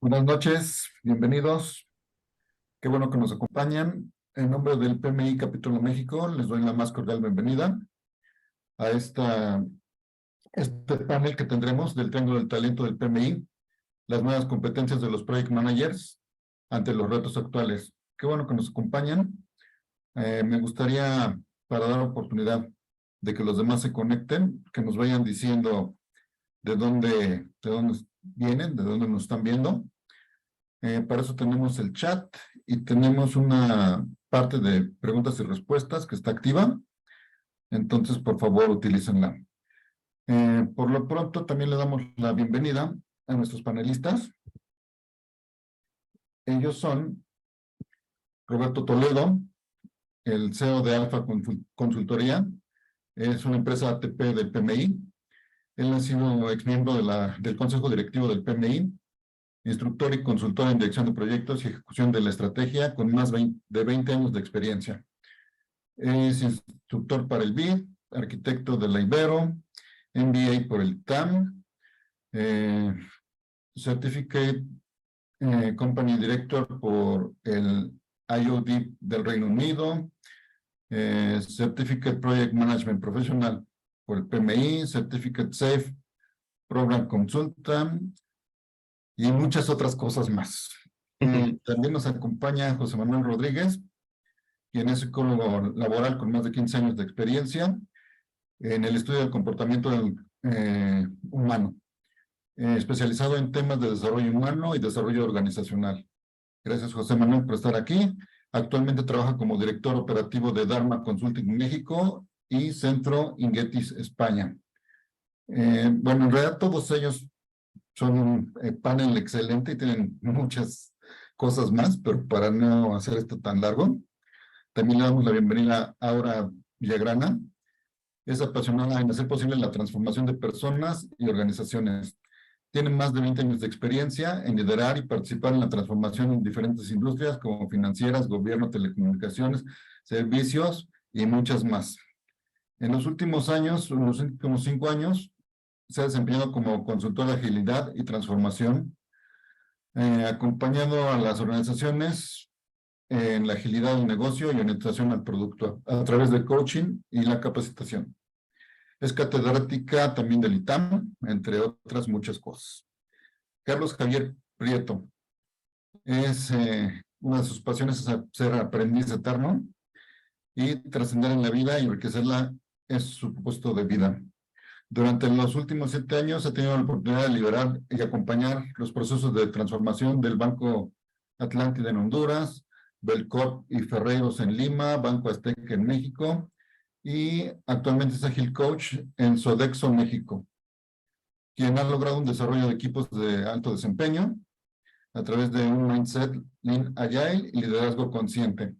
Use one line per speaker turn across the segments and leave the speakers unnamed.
Buenas noches, bienvenidos. Qué bueno que nos acompañan. En nombre del PMI Capítulo México, les doy la más cordial bienvenida a este panel que tendremos del Triángulo del Talento del PMI, las nuevas competencias de los Project Managers ante los retos actuales. Qué bueno que nos acompañan. Me gustaría, para dar oportunidad de que los demás se conecten, que nos vayan diciendo de dónde vienen, de dónde nos están viendo. Para eso tenemos el chat y tenemos una parte de preguntas y respuestas que está activa. Entonces, por favor, utilícenla. Por lo pronto, también le damos la bienvenida a nuestros panelistas. Ellos son Roberto Toledo, el CEO de Alfa Consultoría. Es una empresa ATP del PMI. Él ha sido exmiembro del Consejo Directivo del PMI, instructor y consultor en dirección de proyectos y ejecución de la estrategia con más de 20 años de experiencia. Es instructor para el BID, arquitecto de la Ibero, MBA por el TAM, Certificate Company Director por el IOD del Reino Unido, Certificate Project Management Professional por el PMI, Certificate SAFE Program Consultant, y muchas otras cosas más. También nos acompaña José Manuel Rodríguez, quien es psicólogo laboral con más de 15 años de experiencia en el estudio del comportamiento humano, especializado en temas de desarrollo humano y desarrollo organizacional. Gracias, José Manuel, por estar aquí. Actualmente trabaja como director operativo de Dharma Consulting México y Centro Ingetis España. Bueno, en realidad todos ellos son un panel excelente y tienen muchas cosas más, pero para no hacer esto tan largo, también le damos la bienvenida a Aura Villagrana. Es apasionada en hacer posible la transformación de personas y organizaciones. Tiene más de 20 años de experiencia en liderar y participar en la transformación en diferentes industrias como financieras, gobierno, telecomunicaciones, servicios y muchas más. En los últimos 5 años, se ha desempeñado como consultor de agilidad y transformación, acompañando a las organizaciones en la agilidad del negocio y orientación al producto a través del coaching y la capacitación. Es catedrática también del ITAM, entre otras muchas cosas. Carlos Javier Prieto una de sus pasiones es ser aprendiz eterno y trascender en la vida y enriquecerla es su propósito de vida. Durante los últimos 7 años ha tenido la oportunidad de liderar y acompañar los procesos de transformación del Banco Atlántida en Honduras, Belcorp y Ferreiros en Lima, Banco Azteca en México, y actualmente es Agile Coach en Sodexo, México, quien ha logrado un desarrollo de equipos de alto desempeño a través de un mindset Lean Agile y liderazgo consciente.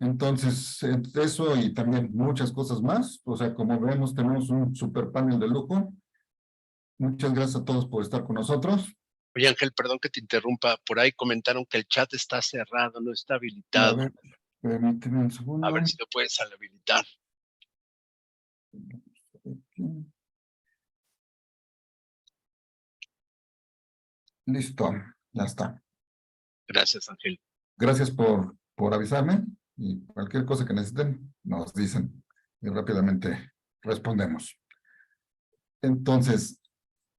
Entonces, eso y también muchas cosas más. O sea, como vemos, tenemos un super panel de lujo. Muchas gracias a todos por estar con nosotros.
Oye, Ángel, perdón que te interrumpa. Por ahí comentaron que el chat está cerrado, no está habilitado.
A ver, permíteme un segundo.
A ver si lo puedes habilitar.
Listo, ya está.
Gracias, Ángel.
Gracias por avisarme y cualquier cosa que necesiten nos dicen y rápidamente respondemos. Entonces,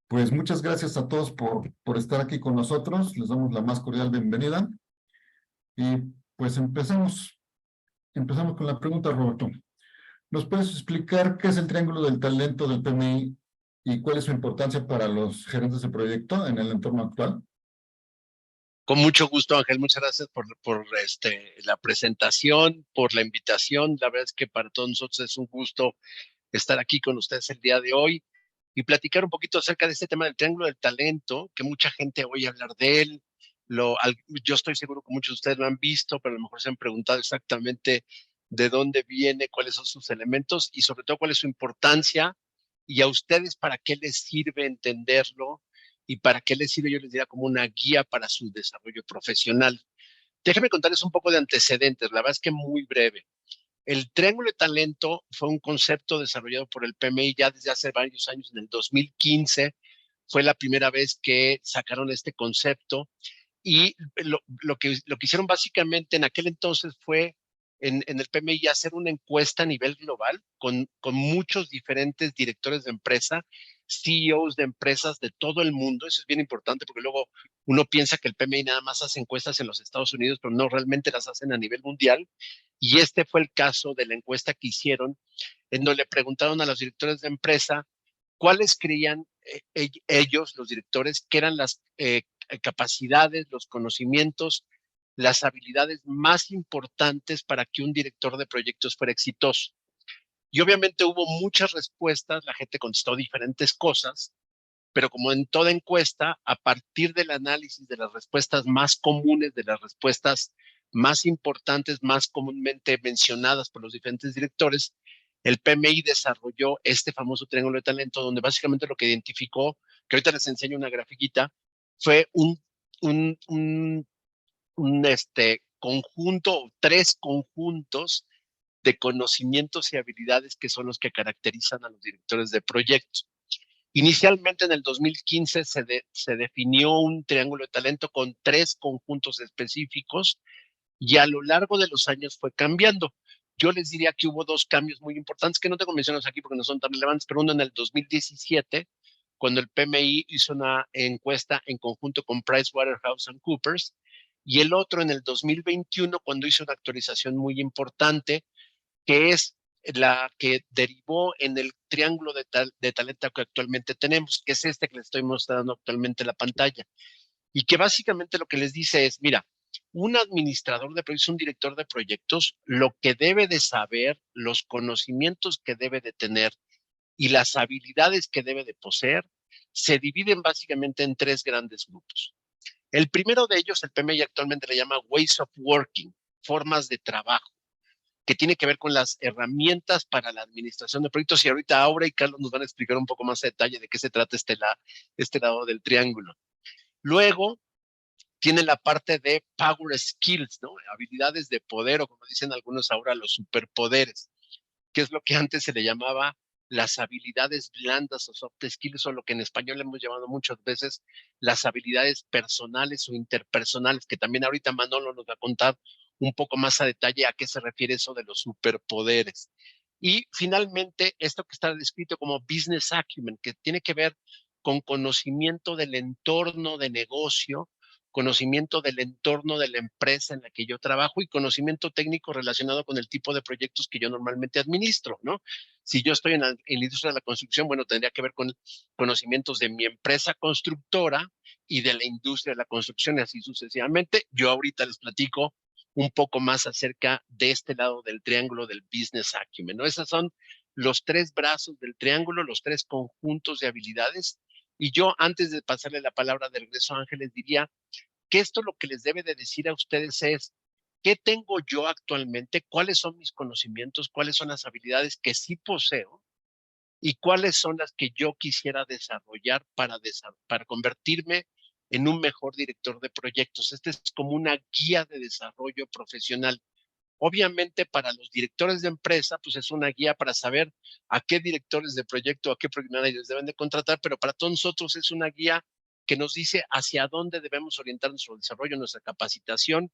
pues muchas gracias a todos por estar aquí con nosotros. Les damos la más cordial bienvenida. Y pues empezamos con la pregunta, Roberto. ¿Nos puedes explicar qué es el Triángulo del Talento del PMI y cuál es su importancia para los gerentes de proyecto en el entorno actual?
Con mucho gusto, Ángel. Muchas gracias por la presentación, por la invitación. La verdad es que para todos nosotros es un gusto estar aquí con ustedes el día de hoy y platicar un poquito acerca de este tema del Triángulo del Talento, que mucha gente oye hablar de él. Yo estoy seguro que muchos de ustedes lo han visto, pero a lo mejor se han preguntado exactamente de dónde viene, cuáles son sus elementos y sobre todo cuál es su importancia y a ustedes para qué les sirve entenderlo y para qué les sirve, yo les diría, como una guía para su desarrollo profesional. Déjenme contarles un poco de antecedentes, la verdad es que muy breve. El Triángulo de Talento fue un concepto desarrollado por el PMI ya desde hace varios años, en el 2015. fue la primera vez que sacaron este concepto y lo que hicieron básicamente en aquel entonces fue en el PMI hacer una encuesta a nivel global con muchos diferentes directores de empresa, CEOs de empresas de todo el mundo. Eso es bien importante porque luego uno piensa que el PMI nada más hace encuestas en los Estados Unidos, pero no, realmente las hacen a nivel mundial. Y este fue el caso de la encuesta que hicieron, en donde le preguntaron a los directores de empresa cuáles creían ellos, los directores, que eran las capacidades, los conocimientos, las habilidades más importantes para que un director de proyectos fuera exitoso. Y obviamente hubo muchas respuestas, la gente contestó diferentes cosas, pero como en toda encuesta, a partir del análisis de las respuestas más comunes, de las respuestas más importantes, más comúnmente mencionadas por los diferentes directores, el PMI desarrolló este famoso triángulo de talento, donde básicamente lo que identificó, que ahorita les enseño una grafiquita, fue un, un, un conjunto, 3 conjuntos de conocimientos y habilidades que son los que caracterizan a los directores de proyectos. Inicialmente en el 2015 se definió un triángulo de talento con 3 conjuntos específicos y a lo largo de los años fue cambiando. Yo les diría que hubo 2 cambios muy importantes que no tengo mencionados aquí porque no son tan relevantes, pero uno en el 2017, cuando el PMI hizo una encuesta en conjunto con PricewaterhouseCoopers, y el otro en el 2021, cuando hizo una actualización muy importante, que es la que derivó en el triángulo de talento que actualmente tenemos, que es este que les estoy mostrando actualmente en la pantalla. Y que básicamente lo que les dice es, mira, un administrador de proyectos, un director de proyectos, lo que debe de saber, los conocimientos que debe de tener y las habilidades que debe de poseer, se dividen básicamente en 3 grandes grupos. El primero de ellos, el PMI actualmente le llama Ways of Working, formas de trabajo, que tiene que ver con las herramientas para la administración de proyectos. Y ahorita Aura y Carlos nos van a explicar un poco más a detalle de qué se trata este lado del triángulo. Luego, tiene la parte de Power Skills, ¿no? Habilidades de poder, o como dicen algunos ahora, los superpoderes, que es lo que antes se le llamaba las habilidades blandas o soft skills, o lo que en español hemos llamado muchas veces las habilidades personales o interpersonales, que también ahorita Manolo nos va a contar un poco más a detalle a qué se refiere eso de los superpoderes. Y finalmente, esto que está descrito como business acumen, que tiene que ver con conocimiento del entorno de negocio, conocimiento del entorno de la empresa en la que yo trabajo y conocimiento técnico relacionado con el tipo de proyectos que yo normalmente administro, ¿no? Si yo estoy en la industria de la construcción, bueno, tendría que ver con conocimientos de mi empresa constructora y de la industria de la construcción y así sucesivamente. Yo ahorita les platico un poco más acerca de este lado del triángulo del business acumen, ¿no? Esos son los 3 brazos del triángulo, los 3 conjuntos de habilidades. Y yo, antes de pasarle la palabra de regreso a Ángeles, diría que esto lo que les debe de decir a ustedes es, ¿qué tengo yo actualmente? ¿Cuáles son mis conocimientos? ¿Cuáles son las habilidades que sí poseo? ¿Y cuáles son las que yo quisiera desarrollar para convertirme en un mejor director de proyectos? Este es como una guía de desarrollo profesional. Obviamente para los directores de empresa, pues es una guía para saber a qué directores de proyecto, a qué project managers deben de contratar, pero para todos nosotros es una guía que nos dice hacia dónde debemos orientar nuestro desarrollo, nuestra capacitación,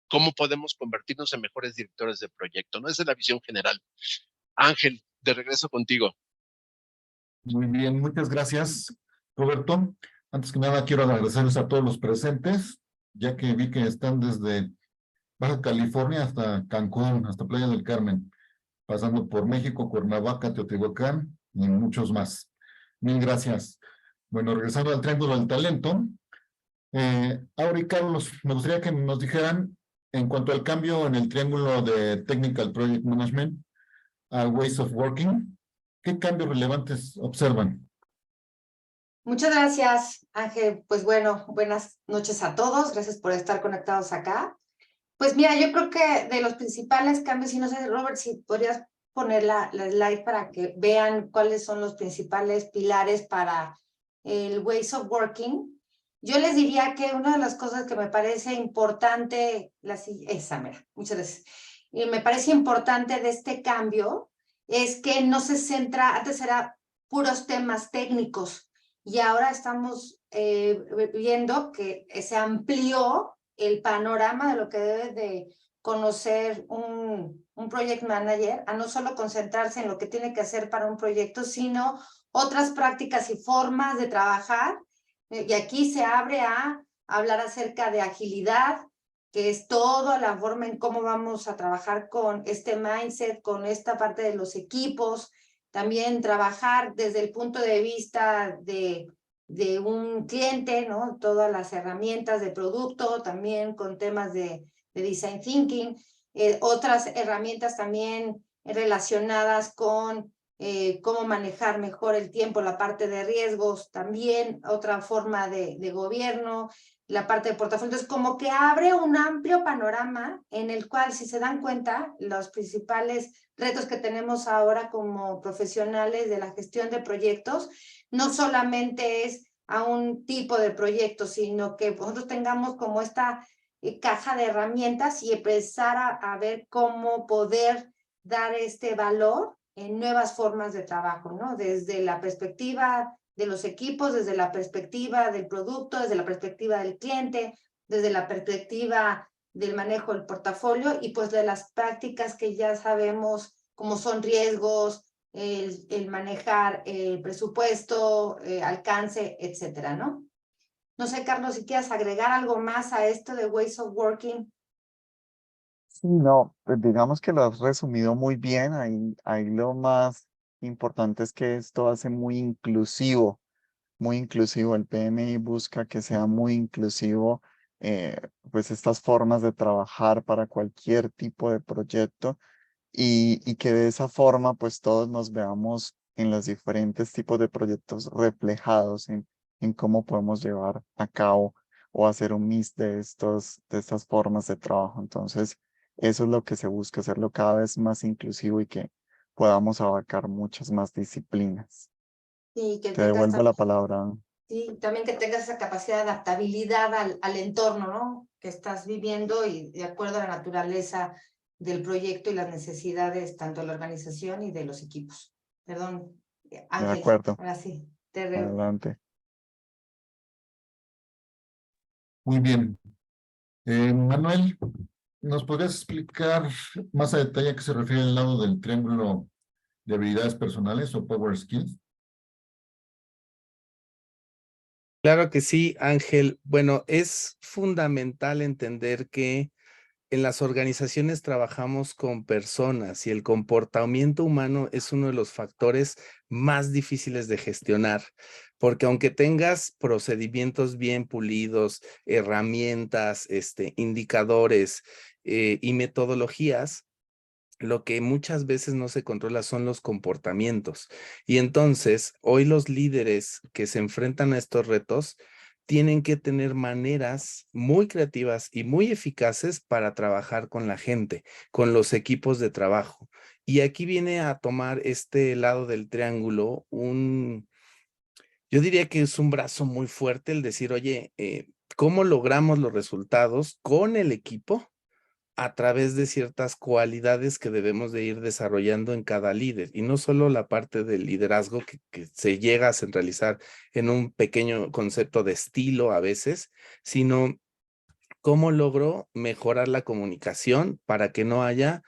cómo podemos convertirnos en mejores directores de proyecto, ¿no? Esa es la visión general. Ángel, de regreso contigo.
Muy bien, muchas gracias, Roberto. Antes que nada, quiero agradecerles a todos los presentes, ya que vi que están desde Baja California hasta Cancún, hasta Playa del Carmen, pasando por México, Cuernavaca, Teotihuacán y muchos más. Mil gracias. Bueno, regresando al Triángulo del Talento, Aura y Carlos, me gustaría que nos dijeran, en cuanto al cambio en el triángulo de Technical Project Management a Ways of Working, ¿qué cambios relevantes observan?
Muchas gracias, Ángel. Pues bueno, buenas noches a todos. Gracias por estar conectados acá. Pues mira, yo creo que de los principales cambios, y no sé, Robert, si podrías poner la slide para que vean cuáles son los principales pilares para el Ways of Working. Yo les diría que una de las cosas que me parece importante, mira, muchas gracias, y me parece importante de este cambio es que no se centra, antes era puros temas técnicos, y ahora estamos viendo que se amplió el panorama de lo que debe de conocer un project manager, a no solo concentrarse en lo que tiene que hacer para un proyecto, sino otras prácticas y formas de trabajar. Y aquí se abre a hablar acerca de agilidad, que es toda la forma en cómo vamos a trabajar con este mindset, con esta parte de los equipos, también trabajar desde el punto de vista de un cliente, ¿no? Todas las herramientas de producto, también con temas de design thinking, otras herramientas también relacionadas con cómo manejar mejor el tiempo, la parte de riesgos, también otra forma de gobierno, la parte de portafolio. Entonces, como que abre un amplio panorama en el cual, si se dan cuenta, los principales retos que tenemos ahora como profesionales de la gestión de proyectos, no solamente es a un tipo de proyecto, sino que nosotros tengamos como esta caja de herramientas y empezar a ver cómo poder dar este valor en nuevas formas de trabajo, ¿no? Desde la perspectiva de los equipos, desde la perspectiva del producto, desde la perspectiva del cliente, desde la perspectiva del manejo del portafolio y pues de las prácticas que ya sabemos como son riesgos, el manejar presupuesto, alcance, etcétera, ¿no? No sé, Carlos, si quieres agregar algo más a esto de Ways of Working.
Sí, no, pues digamos que lo has resumido muy bien. Ahí lo más importante es que esto hace muy inclusivo, muy inclusivo. El PMI busca que sea muy inclusivo, pues estas formas de trabajar para cualquier tipo de proyecto y que de esa forma pues todos nos veamos en los diferentes tipos de proyectos reflejados en cómo podemos llevar a cabo o hacer un mix de estas formas de trabajo. Entonces, eso es lo que se busca, hacerlo cada vez más inclusivo y que podamos abarcar muchas más disciplinas.
Y que
Te
tengas
devuelvo la palabra.
sí, también que tengas esa capacidad de adaptabilidad al entorno, ¿no? Que estás viviendo y de acuerdo a la naturaleza del proyecto y las necesidades tanto de la organización y de los equipos. Perdón,
De
Ángel,
acuerdo,
ahora sí.
adelante.
Muy bien. Manuel, ¿nos podrías explicar más a detalle a qué se refiere el lado del triángulo de habilidades personales o Power Skills?
Claro que sí, Ángel. Bueno, es fundamental entender que en las organizaciones trabajamos con personas y el comportamiento humano es uno de los factores más difíciles de gestionar, porque aunque tengas procedimientos bien pulidos, herramientas, indicadores y metodologías, lo que muchas veces no se controla son los comportamientos. Y entonces, hoy los líderes que se enfrentan a estos retos tienen que tener maneras muy creativas y muy eficaces para trabajar con la gente, con los equipos de trabajo. Y aquí viene a tomar este lado del triángulo yo diría que es un brazo muy fuerte el decir, oye, ¿cómo logramos los resultados con el equipo? A través de ciertas cualidades que debemos de ir desarrollando en cada líder y no solo la parte del liderazgo que se llega a centralizar en un pequeño concepto de estilo a veces, sino cómo logro mejorar la comunicación para que no haya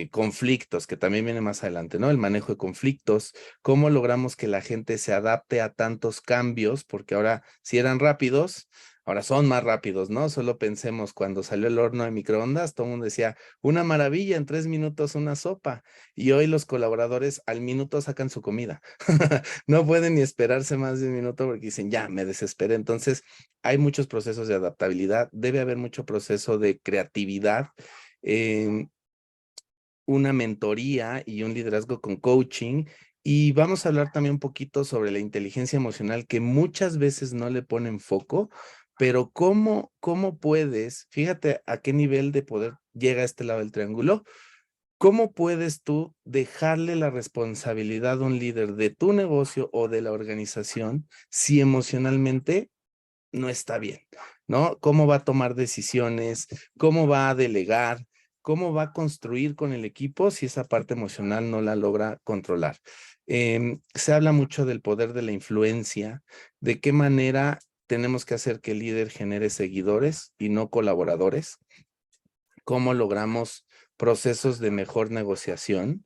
conflictos, que también viene más adelante, ¿no? El manejo de conflictos, cómo logramos que la gente se adapte a tantos cambios, porque ahora si eran rápidos, ahora son más rápidos, ¿no? Solo pensemos cuando salió el horno de microondas, todo el mundo decía, una maravilla, en 3 minutos una sopa, y hoy los colaboradores al minuto sacan su comida. No pueden ni esperarse más de un minuto porque dicen, ya, me desesperé. Entonces, hay muchos procesos de adaptabilidad, debe haber mucho proceso de creatividad, una mentoría y un liderazgo con coaching. Y vamos a hablar también un poquito sobre la inteligencia emocional que muchas veces no le ponen foco, pero cómo puedes, fíjate a qué nivel de poder llega a este lado del triángulo, cómo puedes tú dejarle la responsabilidad a un líder de tu negocio o de la organización si emocionalmente no está bien, ¿no? ¿Cómo va a tomar decisiones? ¿Cómo va a delegar? ¿cómo va a construir con el equipo si esa parte emocional no la logra controlar? Se habla mucho del poder de la influencia, de qué manera tenemos que hacer que el líder genere seguidores y no colaboradores, cómo logramos procesos de mejor negociación.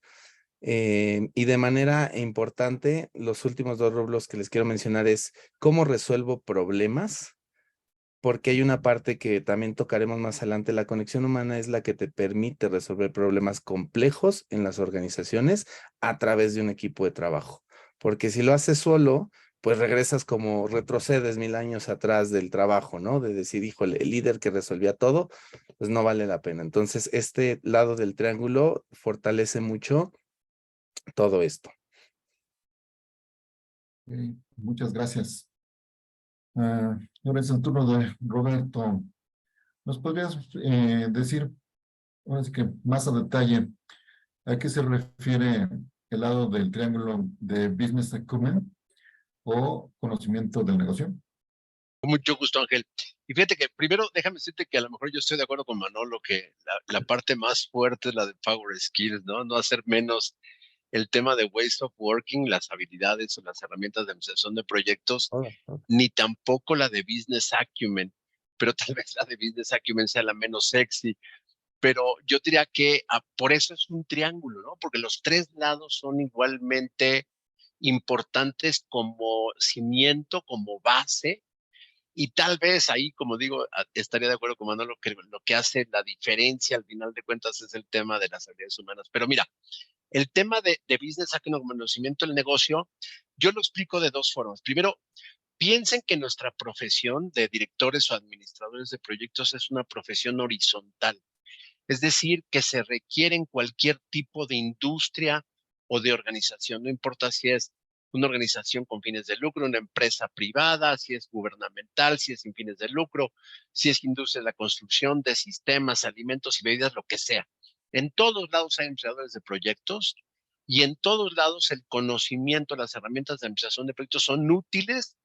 Y de manera importante, los últimos 2 rubros que les quiero mencionar es cómo resuelvo problemas, porque hay una parte que también tocaremos más adelante. La conexión humana es la que te permite resolver problemas complejos en las organizaciones a través de un equipo de trabajo. Porque si lo haces solo, pues regresas como retrocedes 1000 años atrás del trabajo, ¿no? De decir, híjole, el líder que resolvía todo, pues no vale la pena. Entonces, este lado del triángulo fortalece mucho todo esto.
Muchas gracias. Ahora es el turno de Roberto. ¿Nos podrías decir, ahora sí que más a detalle, a qué se refiere el lado del triángulo de Business Acumen o conocimiento del negocio?
Con mucho gusto, Ángel. Y fíjate que primero déjame decirte que a lo mejor yo estoy de acuerdo con Manolo que la parte más fuerte es la de Power Skills, ¿no? No hacer menos el tema de ways of working, las habilidades o las herramientas de administración de proyectos, ni tampoco la de Business Acumen, pero tal vez la de Business Acumen sea la menos sexy. Pero yo diría que por eso es un triángulo, ¿no? Porque los 3 lados son igualmente importantes como cimiento, como base. Y tal vez ahí, como digo, estaría de acuerdo con Manolo que lo que hace la diferencia al final de cuentas es el tema de las habilidades humanas. Pero mira, el tema de business acumen, conocimiento del negocio, yo lo explico de 2 formas. Primero, piensen que nuestra profesión de directores o administradores de proyectos es una profesión horizontal. Es decir, que se requiere en cualquier tipo de industria o de organización, no importa si es una organización con fines de lucro, una empresa privada, si es gubernamental, si es sin fines de lucro, si es industria de la construcción, de sistemas, alimentos y bebidas, lo que sea. En todos lados hay administradores de proyectos y en todos lados el conocimiento, las herramientas de administración de proyectos son útiles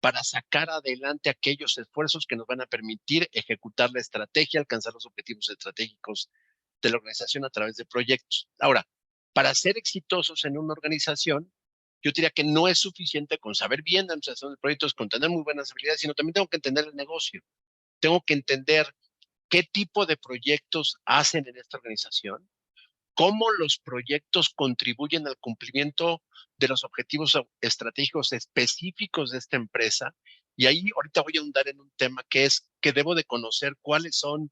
para sacar adelante aquellos esfuerzos que nos van a permitir ejecutar la estrategia, alcanzar los objetivos estratégicos de la organización a través de proyectos. Ahora, para ser exitosos en una organización, yo diría que no es suficiente con saber bien la administración de proyectos, con tener muy buenas habilidades, sino también tengo que entender el negocio. Tengo que entender qué tipo de proyectos hacen en esta organización, cómo los proyectos contribuyen al cumplimiento de los objetivos estratégicos específicos de esta empresa. Y ahí ahorita voy a ahondar en un tema que es que debo de conocer cuáles son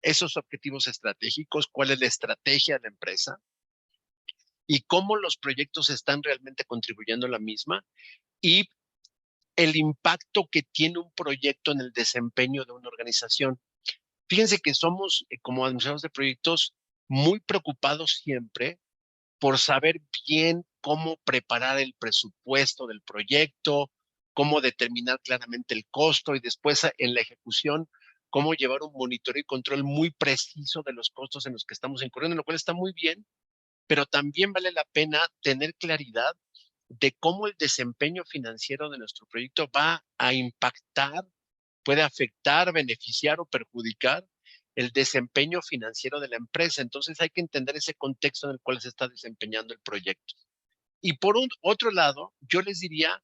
esos objetivos estratégicos, cuál es la estrategia de la empresa y cómo los proyectos están realmente contribuyendo a la misma y el impacto que tiene un proyecto en el desempeño de una organización. Fíjense que somos, como administradores de proyectos, muy preocupados siempre por saber bien cómo preparar el presupuesto del proyecto, cómo determinar claramente el costo y después en la ejecución, cómo llevar un monitoreo y control muy preciso de los costos en los que estamos incurriendo, lo cual está muy bien, pero también vale la pena tener claridad de cómo el desempeño financiero de nuestro proyecto va a impactar, puede afectar, beneficiar o perjudicar el desempeño financiero de la empresa. Entonces hay que entender ese contexto en el cual se está desempeñando el proyecto. Y por otro lado, yo les diría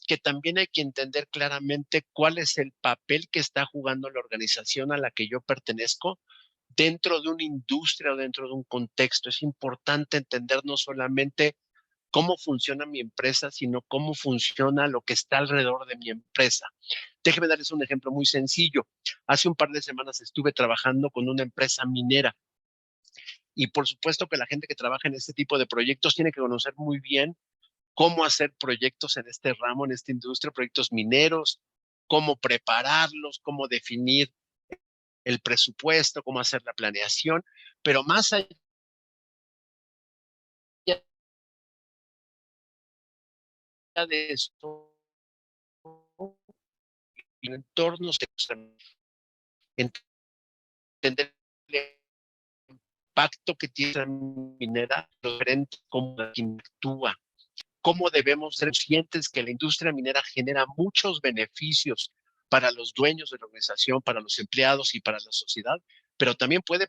que también hay que entender claramente cuál es el papel que está jugando la organización a la que yo pertenezco dentro de una industria o dentro de un contexto. Es importante entender no solamente cómo funciona mi empresa, sino cómo funciona lo que está alrededor de mi empresa. Déjenme darles un ejemplo muy sencillo. Hace un par de semanas estuve trabajando con una empresa minera y por supuesto que la gente que trabaja en este tipo de proyectos tiene que conocer muy bien cómo hacer proyectos en este ramo, en esta industria, proyectos mineros, cómo prepararlos, cómo definir el presupuesto, cómo hacer la planeación, pero más allá de esto, en entornos de entender el impacto que tiene la minera, cómo actúa, cómo debemos ser conscientes que la industria minera genera muchos beneficios para los dueños de la organización, para los empleados y para la sociedad, pero también puede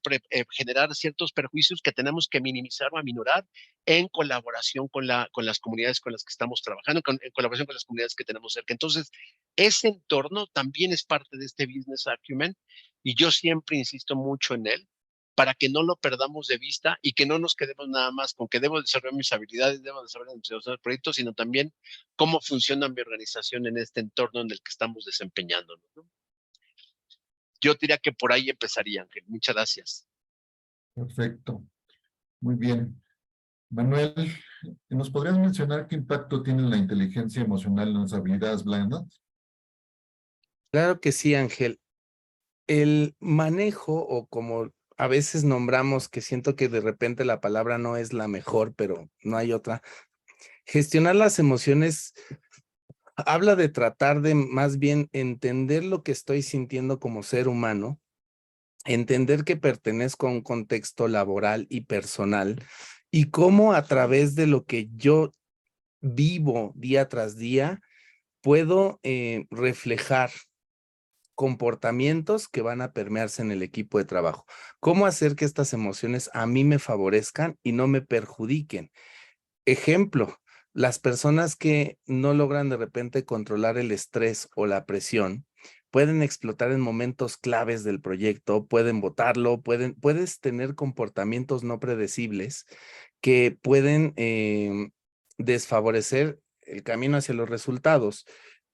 generar ciertos perjuicios que tenemos que minimizar o aminorar en colaboración con las comunidades con las que estamos trabajando, en colaboración con las comunidades que tenemos cerca. Entonces, ese entorno también es parte de este business acumen y yo siempre insisto mucho en él para que no lo perdamos de vista y que no nos quedemos nada más con que debo desarrollar mis habilidades, debo desarrollar mis proyectos, sino también cómo funciona mi organización en este entorno en el que estamos desempeñándonos, ¿no? Yo diría que por ahí empezaría, Ángel. Muchas gracias.
Perfecto. Muy bien. Manuel, ¿nos podrías mencionar qué impacto tiene la inteligencia emocional en las habilidades blandas?
Claro que sí, Ángel. El manejo, o como a veces nombramos, que siento que de repente la palabra no es la mejor, pero no hay otra. Gestionar las emociones habla de tratar de más bien entender lo que estoy sintiendo como ser humano, entender que pertenezco a un contexto laboral y personal y cómo a través de lo que yo vivo día tras día puedo reflejar comportamientos que van a permearse en el equipo de trabajo. ¿Cómo hacer que estas emociones a mí me favorezcan y no me perjudiquen? Ejemplo, las personas que no logran de repente controlar el estrés o la presión pueden explotar en momentos claves del proyecto, pueden botarlo, puedes tener comportamientos no predecibles que pueden desfavorecer el camino hacia los resultados.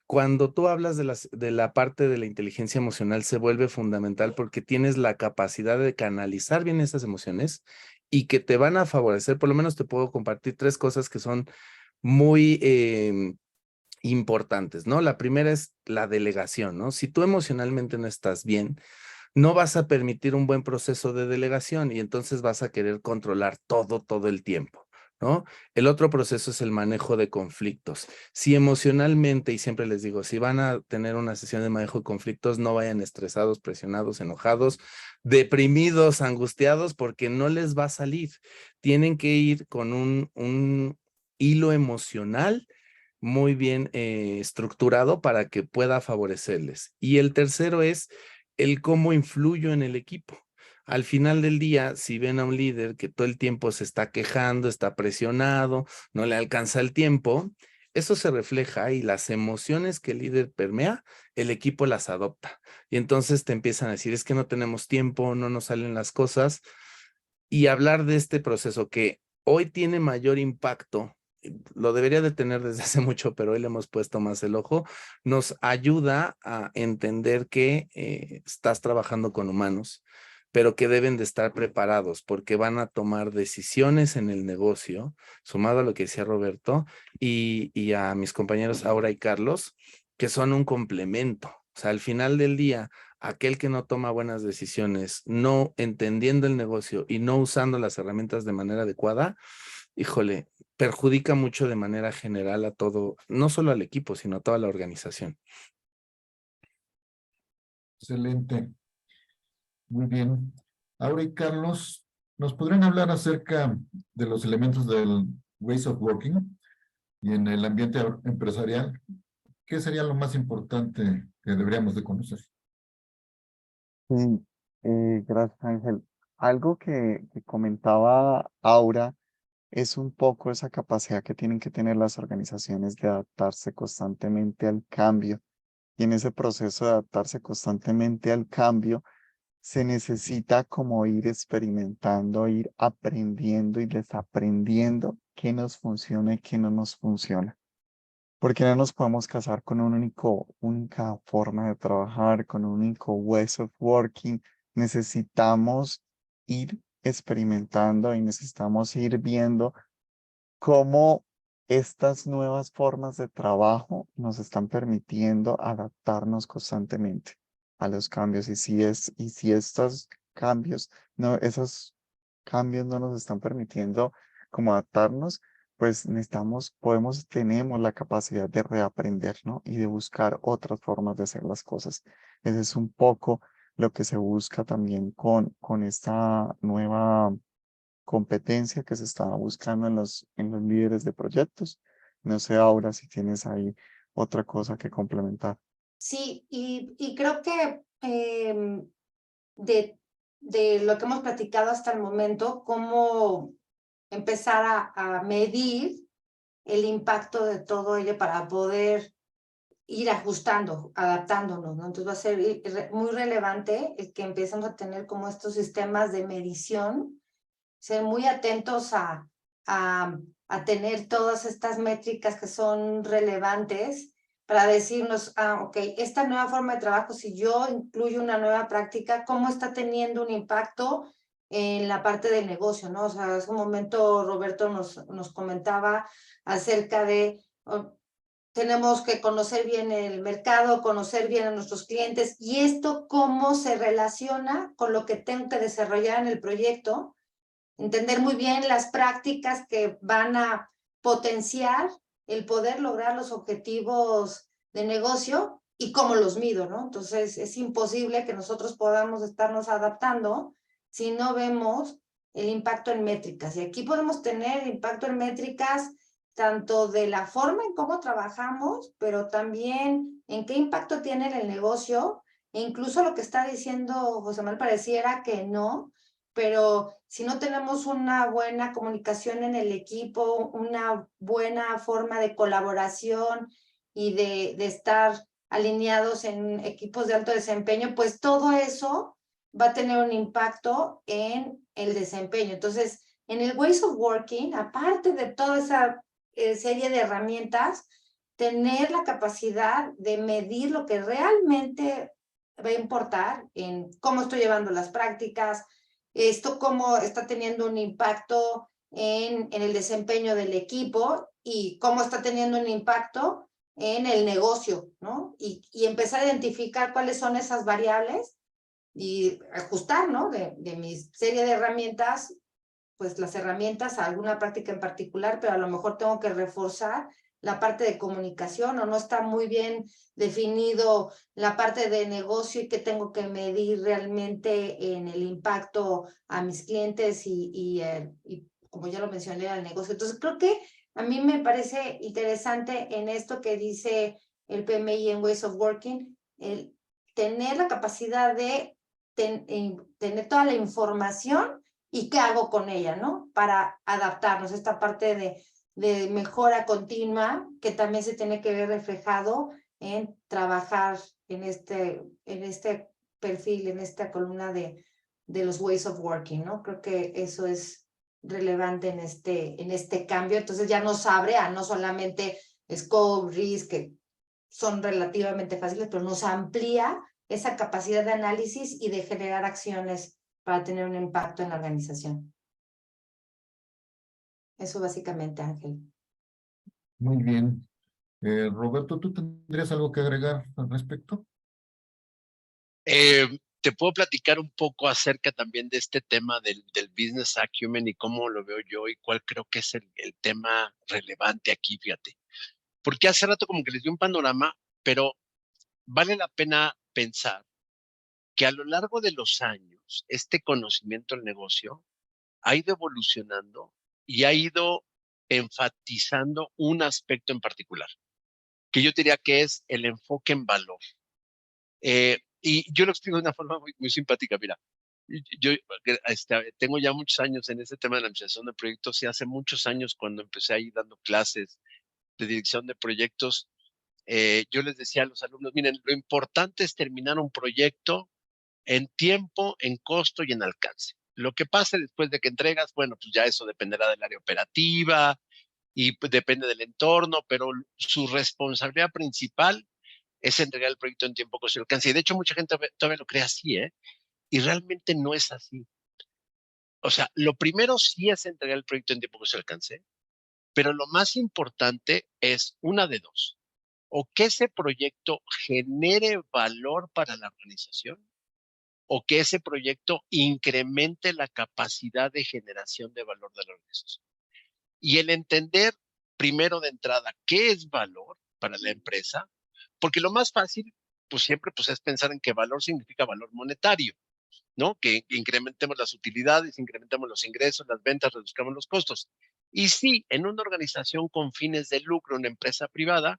Cuando tú hablas de la parte de la inteligencia emocional, se vuelve fundamental porque tienes la capacidad de canalizar bien esas emociones y que te van a favorecer. Por lo menos te puedo compartir 3 cosas que son muy importantes, ¿no? La primera es la delegación, ¿no? Si tú emocionalmente no estás bien, no vas a permitir un buen proceso de delegación y entonces vas a querer controlar todo el tiempo, ¿no? El otro proceso es el manejo de conflictos. Si emocionalmente, y siempre les digo, si van a tener una sesión de manejo de conflictos, no vayan estresados, presionados, enojados, deprimidos, angustiados, porque no les va a salir. Tienen que ir con un hilo emocional muy bien estructurado para que pueda favorecerles. Y el tercero es el cómo influyo en el equipo. Al final del día, si ven a un líder que todo el tiempo se está quejando, está presionado, no le alcanza el tiempo, eso se refleja y las emociones que el líder permea, el equipo las adopta. Y entonces te empiezan a decir, es que no tenemos tiempo, no nos salen las cosas. Y hablar de este proceso que hoy tiene mayor impacto, lo debería de tener desde hace mucho, pero hoy le hemos puesto más el ojo, nos ayuda a entender que estás trabajando con humanos, pero que deben de estar preparados porque van a tomar decisiones en el negocio, sumado a lo que decía Roberto y a mis compañeros Aura y Carlos, que son un complemento. O sea, al final del día, aquel que no toma buenas decisiones, no entendiendo el negocio y no usando las herramientas de manera adecuada, híjole, perjudica mucho de manera general a todo, no solo al equipo, sino a toda la organización.
Excelente. Muy bien. Aura y Carlos, ¿nos podrían hablar acerca de los elementos del Ways of Working y en el ambiente empresarial? ¿Qué sería lo más importante que deberíamos de conocer?
Sí, gracias, Ángel. Algo que comentaba Aura es un poco esa capacidad que tienen que tener las organizaciones de adaptarse constantemente al cambio. Y en ese proceso de adaptarse constantemente al cambio, se necesita como ir experimentando, ir aprendiendo y desaprendiendo qué nos funciona y qué no nos funciona. Porque no nos podemos casar con única forma de trabajar, con un único ways of working. Necesitamos ir experimentando y necesitamos ir viendo cómo estas nuevas formas de trabajo nos están permitiendo adaptarnos constantemente a los cambios. Y si estos cambios, no, esos cambios no nos están permitiendo como adaptarnos, pues tenemos la capacidad de reaprender, ¿no? Y de buscar otras formas de hacer las cosas. Ese es un poco lo que se busca también con esta nueva competencia que se está buscando en los líderes de proyectos. No sé ahora si tienes ahí otra cosa que complementar.
Sí, y creo que de de lo que hemos platicado hasta el momento, cómo empezar a medir el impacto de todo ello para poder ir ajustando, adaptándonos, ¿no? Entonces va a ser muy relevante el que empecemos a tener como estos sistemas de medición, ser muy atentos a tener todas estas métricas que son relevantes para decirnos, ok, esta nueva forma de trabajo, si yo incluyo una nueva práctica, ¿cómo está teniendo un impacto en la parte del negocio, ¿no? O sea, hace un momento Roberto nos comentaba acerca de tenemos que conocer bien el mercado, conocer bien a nuestros clientes y esto cómo se relaciona con lo que tengo que desarrollar en el proyecto, entender muy bien las prácticas que van a potenciar el poder lograr los objetivos de negocio y cómo los mido, ¿no? Entonces es imposible que nosotros podamos estarnos adaptando si no vemos el impacto en métricas. Y aquí podemos tener impacto en métricas tanto de la forma en cómo trabajamos, pero también en qué impacto tiene en el negocio, e incluso lo que está diciendo José Manuel pareciera que no, pero si no tenemos una buena comunicación en el equipo, una buena forma de colaboración y de estar alineados en equipos de alto desempeño, pues todo eso va a tener un impacto en el desempeño. Entonces, en el Ways of Working, aparte de toda esa serie de herramientas, tener la capacidad de medir lo que realmente va a importar en cómo estoy llevando las prácticas, esto cómo está teniendo un impacto en el desempeño del equipo y cómo está teniendo un impacto en el negocio, ¿no? Y empezar a identificar cuáles son esas variables y ajustar, ¿no? De mi serie de herramientas, pues las herramientas a alguna práctica en particular, pero a lo mejor tengo que reforzar la parte de comunicación o no está muy bien definido la parte de negocio y qué tengo que medir realmente en el impacto a mis clientes y como ya lo mencioné, al negocio. Entonces creo que a mí me parece interesante en esto que dice el PMI en Ways of Working, el tener la capacidad de tener toda la información y qué hago con ella, ¿no? Para adaptarnos, esta parte de mejora continua que también se tiene que ver reflejado en trabajar en este perfil, en esta columna de los ways of working, ¿no? Creo que eso es relevante en este cambio. Entonces ya nos abre a no solamente scope, risk, que son relativamente fáciles, pero nos amplía esa capacidad de análisis y de generar acciones para tener un impacto en la organización. Eso básicamente, Ángel.
Muy bien. Roberto, ¿tú tendrías algo que agregar al respecto?
Te puedo platicar un poco acerca también de este tema del business acumen y cómo lo veo yo y cuál creo que es el tema relevante aquí, fíjate. Porque hace rato como que les di un panorama, pero vale la pena pensar que a lo largo de los años, este conocimiento del negocio ha ido evolucionando y ha ido enfatizando un aspecto en particular, que yo diría que es el enfoque en valor. Y yo lo explico de una forma muy simpática. Mira, yo tengo ya muchos años en este tema de la administración de proyectos y hace muchos años cuando empecé ahí dando clases de dirección de proyectos, yo les decía a los alumnos, miren, lo importante es terminar un proyecto en tiempo, en costo y en alcance. Lo que pase después de que entregas, bueno, pues ya eso dependerá del área operativa y pues, depende del entorno, pero su responsabilidad principal es entregar el proyecto en tiempo, costo y alcance. Y de hecho, mucha gente todavía lo cree así, ¿eh? Y realmente no es así. O sea, lo primero sí es entregar el proyecto en tiempo, costo y alcance, pero lo más importante es una de dos. O que ese proyecto genere valor para la organización, o que ese proyecto incremente la capacidad de generación de valor de la organización. Y el entender primero de entrada qué es valor para la empresa, porque lo más fácil, pues siempre pues, es pensar en que valor significa valor monetario, ¿no? Que incrementemos las utilidades, incrementemos los ingresos, las ventas, reduzcamos los costos. Y sí, en una organización con fines de lucro, una empresa privada,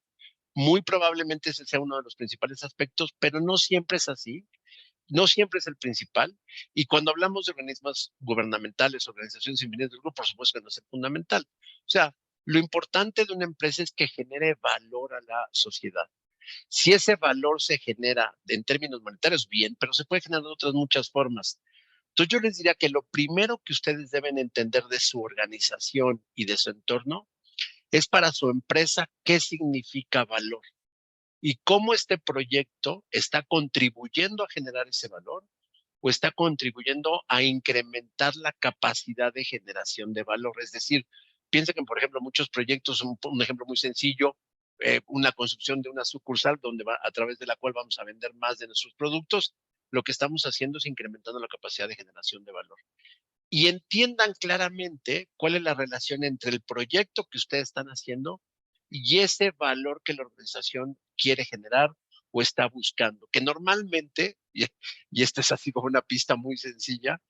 muy probablemente ese sea uno de los principales aspectos, pero no siempre es así. no siempre es el principal. Y cuando hablamos de organismos gubernamentales, organizaciones sin fines de lucro, por supuesto que no es el fundamental. O sea, lo importante de una empresa es que genere valor a la sociedad. Si ese valor se genera en términos monetarios, bien, pero se puede generar de otras muchas formas. Entonces yo les diría que lo primero que ustedes deben entender de su organización y de su entorno es para su empresa qué significa valor y cómo este proyecto está contribuyendo a generar ese valor o está contribuyendo a incrementar la capacidad de generación de valor. Es decir, piensa que, por ejemplo, muchos proyectos, un ejemplo muy sencillo, una construcción de una sucursal a través de la cual vamos a vender más de nuestros productos, lo que estamos haciendo es incrementando la capacidad de generación de valor. Y entiendan claramente cuál es la relación entre el proyecto que ustedes están haciendo y ese valor que la organización quiere generar o está buscando, que normalmente, y esta es así como una pista muy sencilla,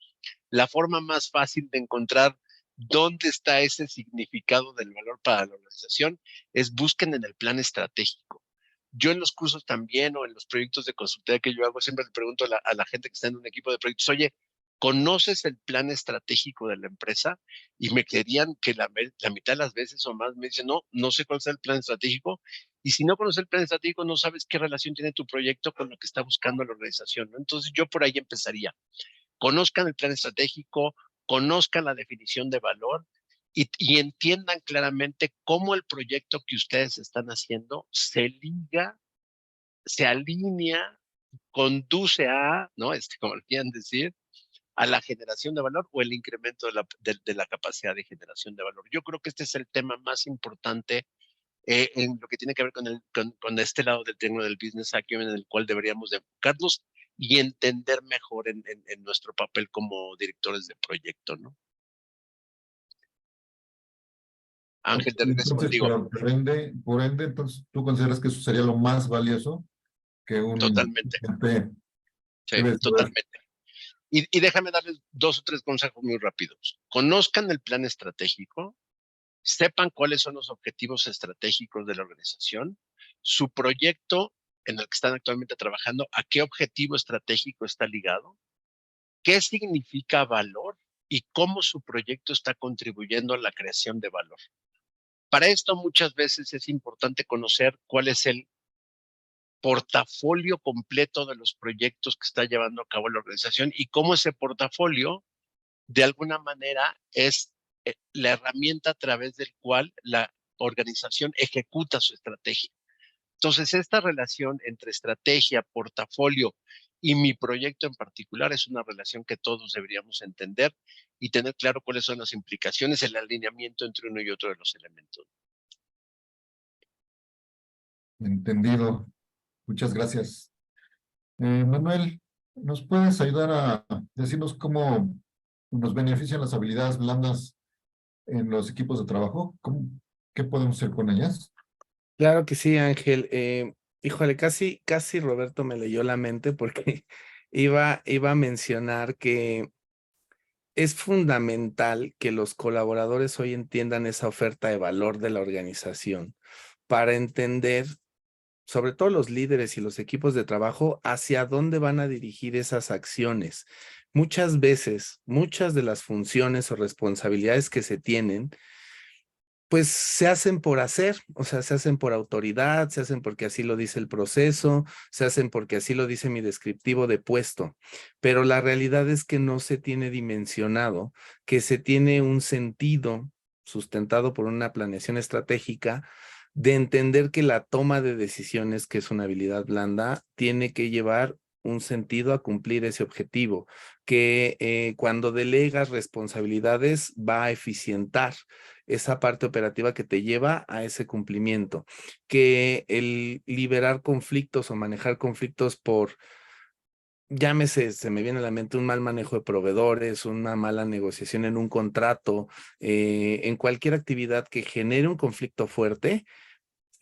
la forma más fácil de encontrar dónde está ese significado del valor para la organización es busquen en el plan estratégico. Yo en los cursos también o en los proyectos de consultoría que yo hago, siempre le pregunto a la gente que está en un equipo de proyectos, oye, ¿conoces el plan estratégico de la empresa? Y me creerían que la mitad de las veces o más me dicen, no, no sé cuál es el plan estratégico. Y si no conoces el plan estratégico, no sabes qué relación tiene tu proyecto con lo que está buscando la organización, ¿no? Entonces yo por ahí empezaría. Conozcan el plan estratégico, conozcan la definición de valor y entiendan claramente cómo el proyecto que ustedes están haciendo se liga, se alinea, conduce a, ¿no? Como le quieran decir, a la generación de valor o el incremento de la capacidad de generación de valor. Yo creo que este es el tema más importante en lo que tiene que ver con este lado del triángulo del business acumen en el cual deberíamos de enfocarnos y entender mejor en nuestro papel como directores de proyecto, ¿no? Ángel, te regreso
Entonces,
contigo.
por ende, entonces, ¿tú consideras que eso sería lo más valioso que un
Totalmente,
cliente
sí,
debe saber?
totalmente. Y déjame darles 2 o 3 consejos muy rápidos. Conozcan el plan estratégico, sepan cuáles son los objetivos estratégicos de la organización, su proyecto en el que están actualmente trabajando, a qué objetivo estratégico está ligado, qué significa valor y cómo su proyecto está contribuyendo a la creación de valor. Para esto muchas veces es importante conocer cuál es el portafolio completo de los proyectos que está llevando a cabo la organización y cómo ese portafolio de alguna manera es la herramienta a través del cual la organización ejecuta su estrategia. Entonces, esta relación entre estrategia, portafolio y mi proyecto en particular es una relación que todos deberíamos entender y tener claro cuáles son las implicaciones, el alineamiento entre uno y otro de los elementos.
Entendido. Muchas gracias. Manuel, ¿nos puedes ayudar a decirnos cómo nos benefician las habilidades blandas en los equipos de trabajo? ¿Qué podemos hacer con ellas?
Claro que sí, Ángel. Híjole, casi Roberto me leyó la mente porque iba a mencionar que es fundamental que los colaboradores hoy entiendan esa oferta de valor de la organización para entender, sobre todo los líderes y los equipos de trabajo, hacia dónde van a dirigir esas acciones. Muchas veces, muchas de las funciones o responsabilidades que se tienen, pues se hacen por hacer, o sea, se hacen por autoridad, se hacen porque así lo dice el proceso, se hacen porque así lo dice mi descriptivo de puesto, pero la realidad es que no se tiene dimensionado, que se tiene un sentido sustentado por una planeación estratégica de entender que la toma de decisiones, que es una habilidad blanda, tiene que llevar un sentido a cumplir ese objetivo, que cuando delegas responsabilidades va a eficientar esa parte operativa que te lleva a ese cumplimiento, que el liberar conflictos o manejar conflictos por, llámese, se me viene a la mente un mal manejo de proveedores, una mala negociación en un contrato, en cualquier actividad que genere un conflicto fuerte,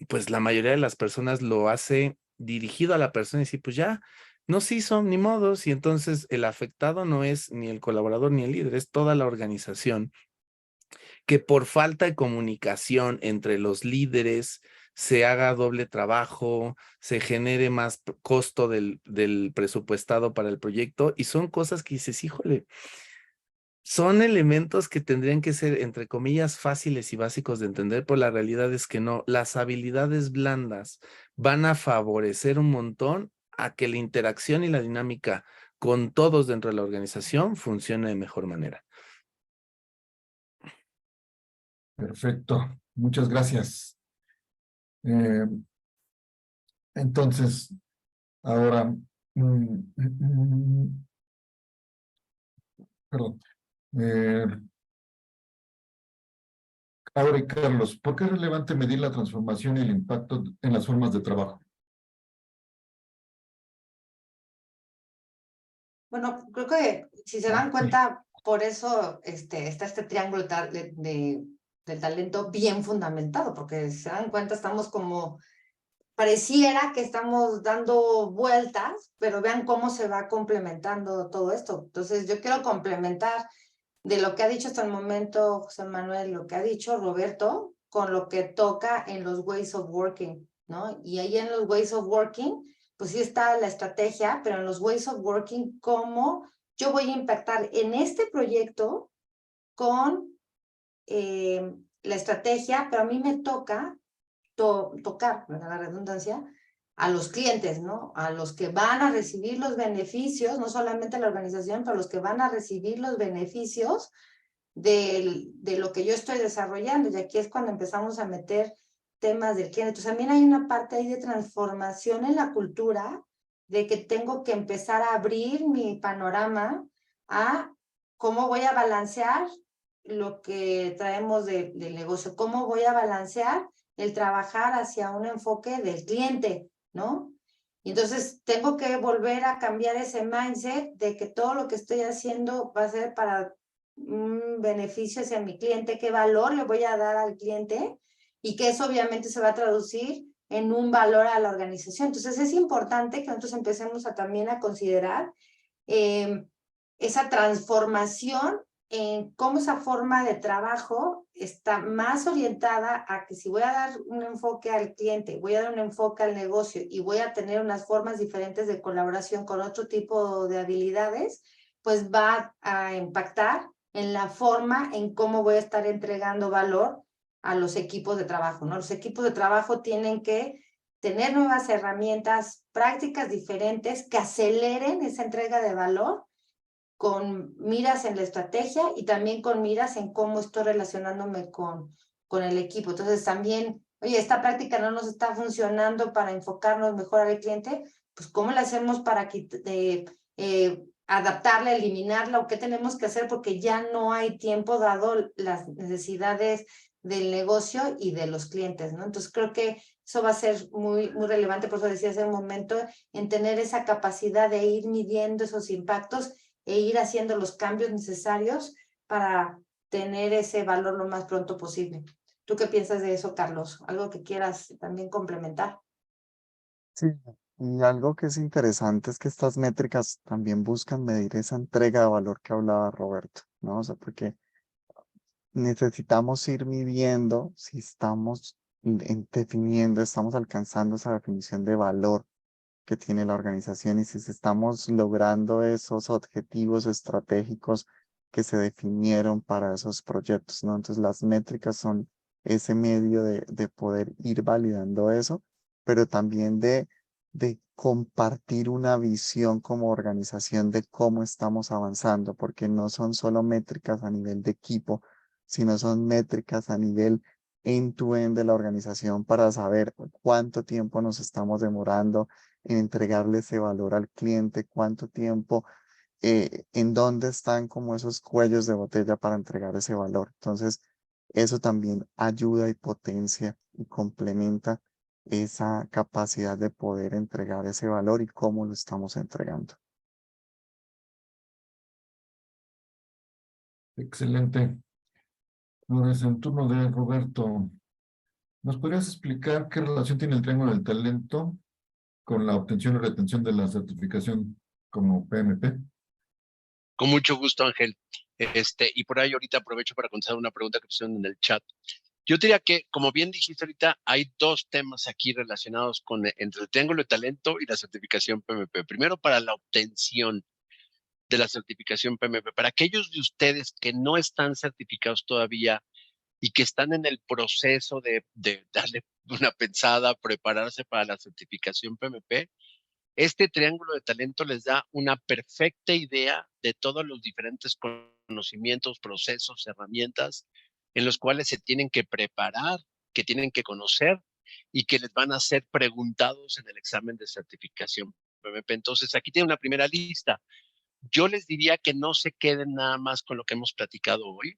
pues la mayoría de las personas lo hace dirigido a la persona y decir, pues ya, no se hizo, ni modos, y entonces el afectado no es ni el colaborador ni el líder, es toda la organización. que por falta de comunicación entre los líderes se haga doble trabajo, se genere más costo del presupuestado para el proyecto, y son cosas que dices, híjole, son elementos que tendrían que ser, entre comillas, fáciles y básicos de entender, pero la realidad es que no. Las habilidades blandas van a favorecer un montón a que la interacción y la dinámica con todos dentro de la organización funcione de mejor manera.
Perfecto, muchas gracias. Entonces, ahora, perdón. Ahora, y Carlos, ¿por qué es relevante medir la transformación y el impacto en las formas de trabajo?
Bueno, creo que si se dan cuenta, por eso está este triángulo del talento bien fundamentado, porque si se dan cuenta, estamos como, pareciera que estamos dando vueltas, pero vean cómo se va complementando todo esto. Entonces, yo quiero complementar de lo que ha dicho hasta el momento José Manuel, lo que ha dicho Roberto, con lo que toca en los ways of working, ¿no? Y ahí en los ways of working, pues sí está la estrategia, pero en los ways of working, cómo yo voy a impactar en este proyecto con la estrategia, pero a mí me toca tocar, ¿verdad? La redundancia, a los clientes, ¿no? A los que van a recibir los beneficios, no solamente la organización, pero los que van a recibir los beneficios de lo que yo estoy desarrollando. Y aquí es cuando empezamos a meter temas del cliente. Entonces también hay una parte ahí de transformación en la cultura, de que tengo que empezar a abrir mi panorama a cómo voy a balancear lo que traemos del negocio, cómo voy a balancear el trabajar hacia un enfoque del cliente, ¿no? Y entonces tengo que volver a cambiar ese mindset de que todo lo que estoy haciendo va a ser para un beneficio hacia mi cliente, qué valor le voy a dar al cliente y que eso obviamente se va a traducir en un valor a la organización. Entonces es importante que nosotros empecemos también a considerar esa transformación en cómo esa forma de trabajo está más orientada a que si voy a dar un enfoque al cliente, voy a dar un enfoque al negocio y voy a tener unas formas diferentes de colaboración con otro tipo de habilidades, pues va a impactar en la forma en cómo voy a estar entregando valor a los equipos de trabajo, ¿no? Los equipos de trabajo tienen que tener nuevas herramientas, prácticas diferentes que aceleren esa entrega de valor con miras en la estrategia y también con miras en cómo estoy relacionándome con el equipo. Entonces también, oye, esta práctica no nos está funcionando para enfocarnos mejor al cliente, pues ¿cómo la hacemos para adaptarla, eliminarla o qué tenemos que hacer? Porque ya no hay tiempo dado las necesidades del negocio y de los clientes, ¿no? Entonces creo que eso va a ser muy relevante, por eso decía hace un momento, en tener esa capacidad de ir midiendo esos impactos e ir haciendo los cambios necesarios para tener ese valor lo más pronto posible. ¿Tú qué piensas de eso, Carlos? ¿Algo que quieras también complementar?
Sí, y algo que es interesante es que estas métricas también buscan medir esa entrega de valor que hablaba Roberto, ¿no? O sea, porque necesitamos ir midiendo si estamos definiendo, estamos alcanzando esa definición de valor que tiene la organización y si estamos logrando esos objetivos estratégicos que se definieron para esos proyectos, ¿no? Entonces las métricas son ese medio de poder ir validando eso, pero también de compartir una visión como organización de cómo estamos avanzando, porque no son solo métricas a nivel de equipo, sino son métricas a nivel end-to-end de la organización para saber cuánto tiempo nos estamos demorando en entregarle ese valor al cliente, cuánto tiempo, en dónde están como esos cuellos de botella para entregar ese valor. Entonces, eso también ayuda y potencia y complementa esa capacidad de poder entregar ese valor y cómo lo estamos entregando.
Excelente. Ahora es el turno de Roberto. ¿Nos podrías explicar qué relación tiene el triángulo del talento con la obtención y retención de la certificación como PMP?
Con mucho gusto, Ángel. Y por ahí ahorita aprovecho para contestar una pregunta que pusieron en el chat. Yo diría que, como bien dijiste ahorita, hay dos temas aquí relacionados con entre el triángulo de talento y la certificación PMP. Primero, para la obtención de la certificación PMP. Para aquellos de ustedes que no están certificados todavía y que están en el proceso de darle una pensada, prepararse para la certificación PMP, este triángulo de talento les da una perfecta idea de todos los diferentes conocimientos, procesos, herramientas en los cuales se tienen que preparar, que tienen que conocer y que les van a ser preguntados en el examen de certificación PMP. Entonces, aquí tiene una primera lista. Yo les diría que no se queden nada más con lo que hemos platicado hoy.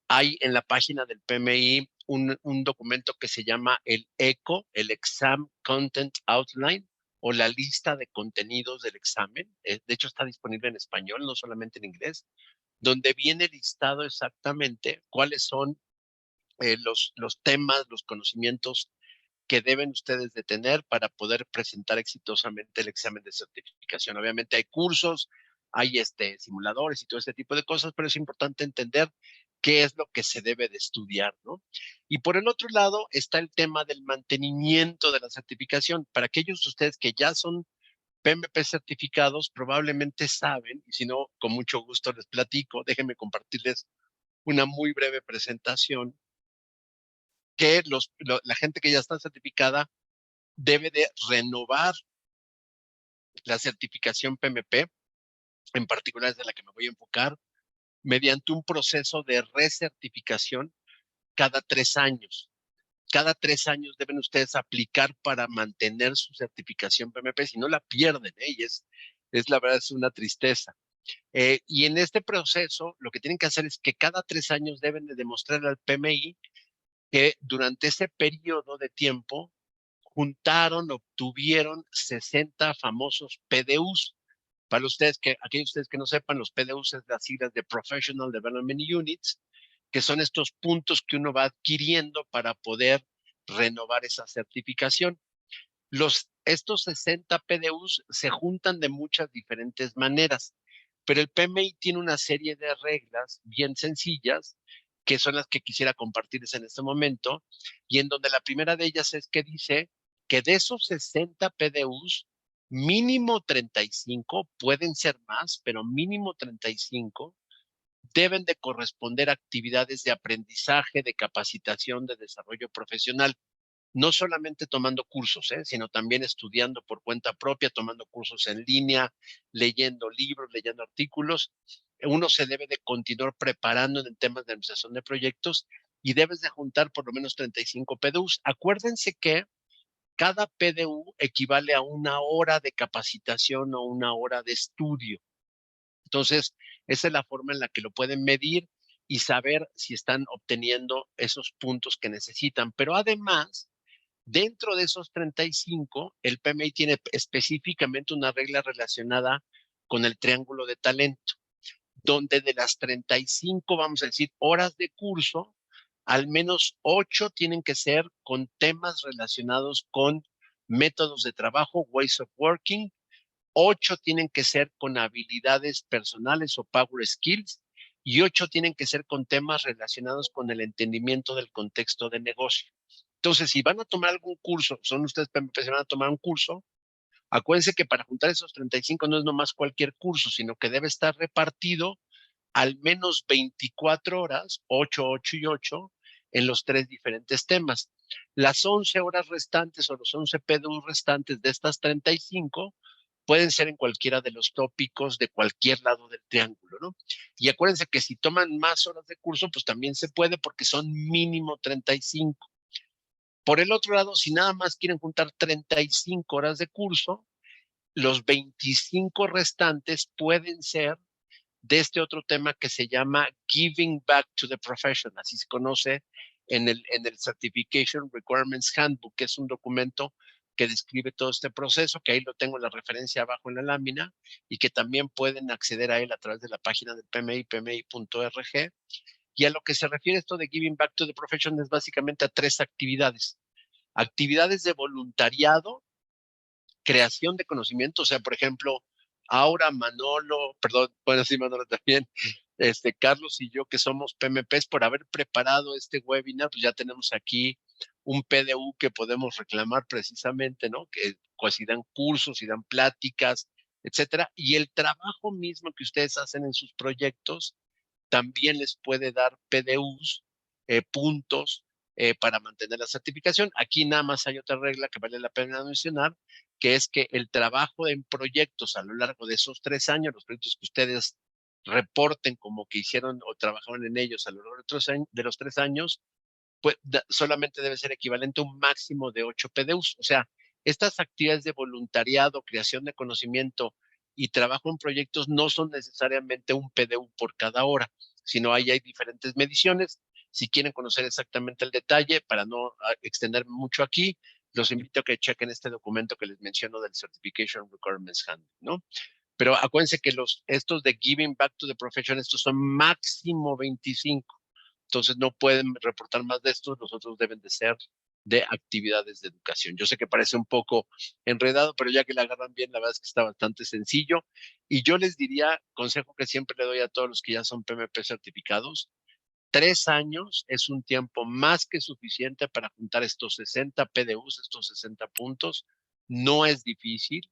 Hay en la página del PMI un documento que se llama el ECO, el Exam Content Outline, o la lista de contenidos del examen. De hecho, está disponible en español, no solamente en inglés, donde viene listado exactamente cuáles son los temas, los conocimientos que deben ustedes de tener para poder presentar exitosamente el examen de certificación. Obviamente hay cursos, hay simuladores y todo este tipo de cosas, pero es importante entender qué es lo que se debe de estudiar, ¿no? Y por el otro lado está el tema del mantenimiento de la certificación. Para aquellos de ustedes que ya son PMP certificados, probablemente saben, y si no, con mucho gusto les platico, déjenme compartirles una muy breve presentación, que la gente que ya está certificada debe de renovar la certificación PMP, en particular es de la que me voy a enfocar, mediante un proceso de recertificación cada 3 años. Cada 3 años deben ustedes aplicar para mantener su certificación PMP, si no la pierden, y es la verdad, es una tristeza. Y en este proceso, lo que tienen que hacer es que cada 3 años deben de demostrar al PMI que durante ese periodo de tiempo juntaron, obtuvieron 60 famosos PDUs. Para aquellos ustedes que no sepan, los PDUs es las siglas de Professional Development Units, que son estos puntos que uno va adquiriendo para poder renovar esa certificación. Estos 60 PDUs se juntan de muchas diferentes maneras, pero el PMI tiene una serie de reglas bien sencillas, que son las que quisiera compartirles en este momento, y en donde la primera de ellas es que dice que de esos 60 PDUs, mínimo 35, pueden ser más, pero mínimo 35, deben de corresponder a actividades de aprendizaje, de capacitación, de desarrollo profesional. No solamente tomando cursos, sino también estudiando por cuenta propia, tomando cursos en línea, leyendo libros, leyendo artículos. Uno se debe de continuar preparando en temas de administración de proyectos y debes de juntar por lo menos 35 PDUs. Acuérdense que cada PDU equivale a una hora de capacitación o una hora de estudio. Entonces, esa es la forma en la que lo pueden medir y saber si están obteniendo esos puntos que necesitan. Pero además, dentro de esos 35, el PMI tiene específicamente una regla relacionada con el triángulo de talento, donde de las 35, vamos a decir, horas de curso, al menos 8 tienen que ser con temas relacionados con métodos de trabajo, ways of working, 8 tienen que ser con habilidades personales o power skills, y 8 tienen que ser con temas relacionados con el entendimiento del contexto de negocio. Entonces, si van a tomar algún curso, son ustedes PMP, se van a tomar un curso, acuérdense que para juntar esos 35 no es nomás cualquier curso, sino que debe estar repartido al menos 24 horas, 8, 8 y 8, en los 3 diferentes temas. Las 11 horas restantes o los 11 PDU restantes de estas 35 pueden ser en cualquiera de los tópicos de cualquier lado del triángulo, ¿no? Y acuérdense que si toman más horas de curso, pues también se puede porque son mínimo 35. Por el otro lado, si nada más quieren juntar 35 horas de curso, los 25 restantes pueden ser de este otro tema que se llama Giving Back to the Profession, así se conoce en el Certification Requirements Handbook, que es un documento que describe todo este proceso, que ahí lo tengo en la referencia abajo en la lámina, y que también pueden acceder a él a través de la página del PMI, pmi.org. Y a lo que se refiere esto de Giving Back to the Profession es básicamente a 3 actividades. Actividades de voluntariado, creación de conocimiento, o sea, por ejemplo, Aura, Manolo, perdón, bueno, sí, Manolo también, Carlos y yo que somos PMPs por haber preparado este webinar, pues ya tenemos aquí un PDU que podemos reclamar precisamente, ¿no? Que pues si dan cursos, si dan pláticas, etcétera, y el trabajo mismo que ustedes hacen en sus proyectos también les puede dar PDUs, puntos para mantener la certificación. Aquí nada más hay otra regla que vale la pena mencionar, que es que el trabajo en proyectos a lo largo de esos 3 años, los proyectos que ustedes reporten como que hicieron o trabajaron en ellos a lo largo de los 3 años, pues solamente debe ser equivalente a un máximo de 8 PDUs. O sea, estas actividades de voluntariado, creación de conocimiento y trabajo en proyectos no son necesariamente un PDU por cada hora, sino ahí hay diferentes mediciones. Si quieren conocer exactamente el detalle, para no extenderme mucho aquí, los invito a que chequen este documento que les menciono del Certification Requirements Handbook, ¿no? Pero acuérdense que estos de Giving Back to the Profession, estos son máximo 25. Entonces no pueden reportar más de estos, los otros deben de ser de actividades de educación. Yo sé que parece un poco enredado, pero ya que la agarran bien, la verdad es que está bastante sencillo. Y yo les diría, consejo que siempre le doy a todos los que ya son PMP certificados, 3 años es un tiempo más que suficiente para juntar estos 60 PDUs, estos 60 puntos. No es difícil.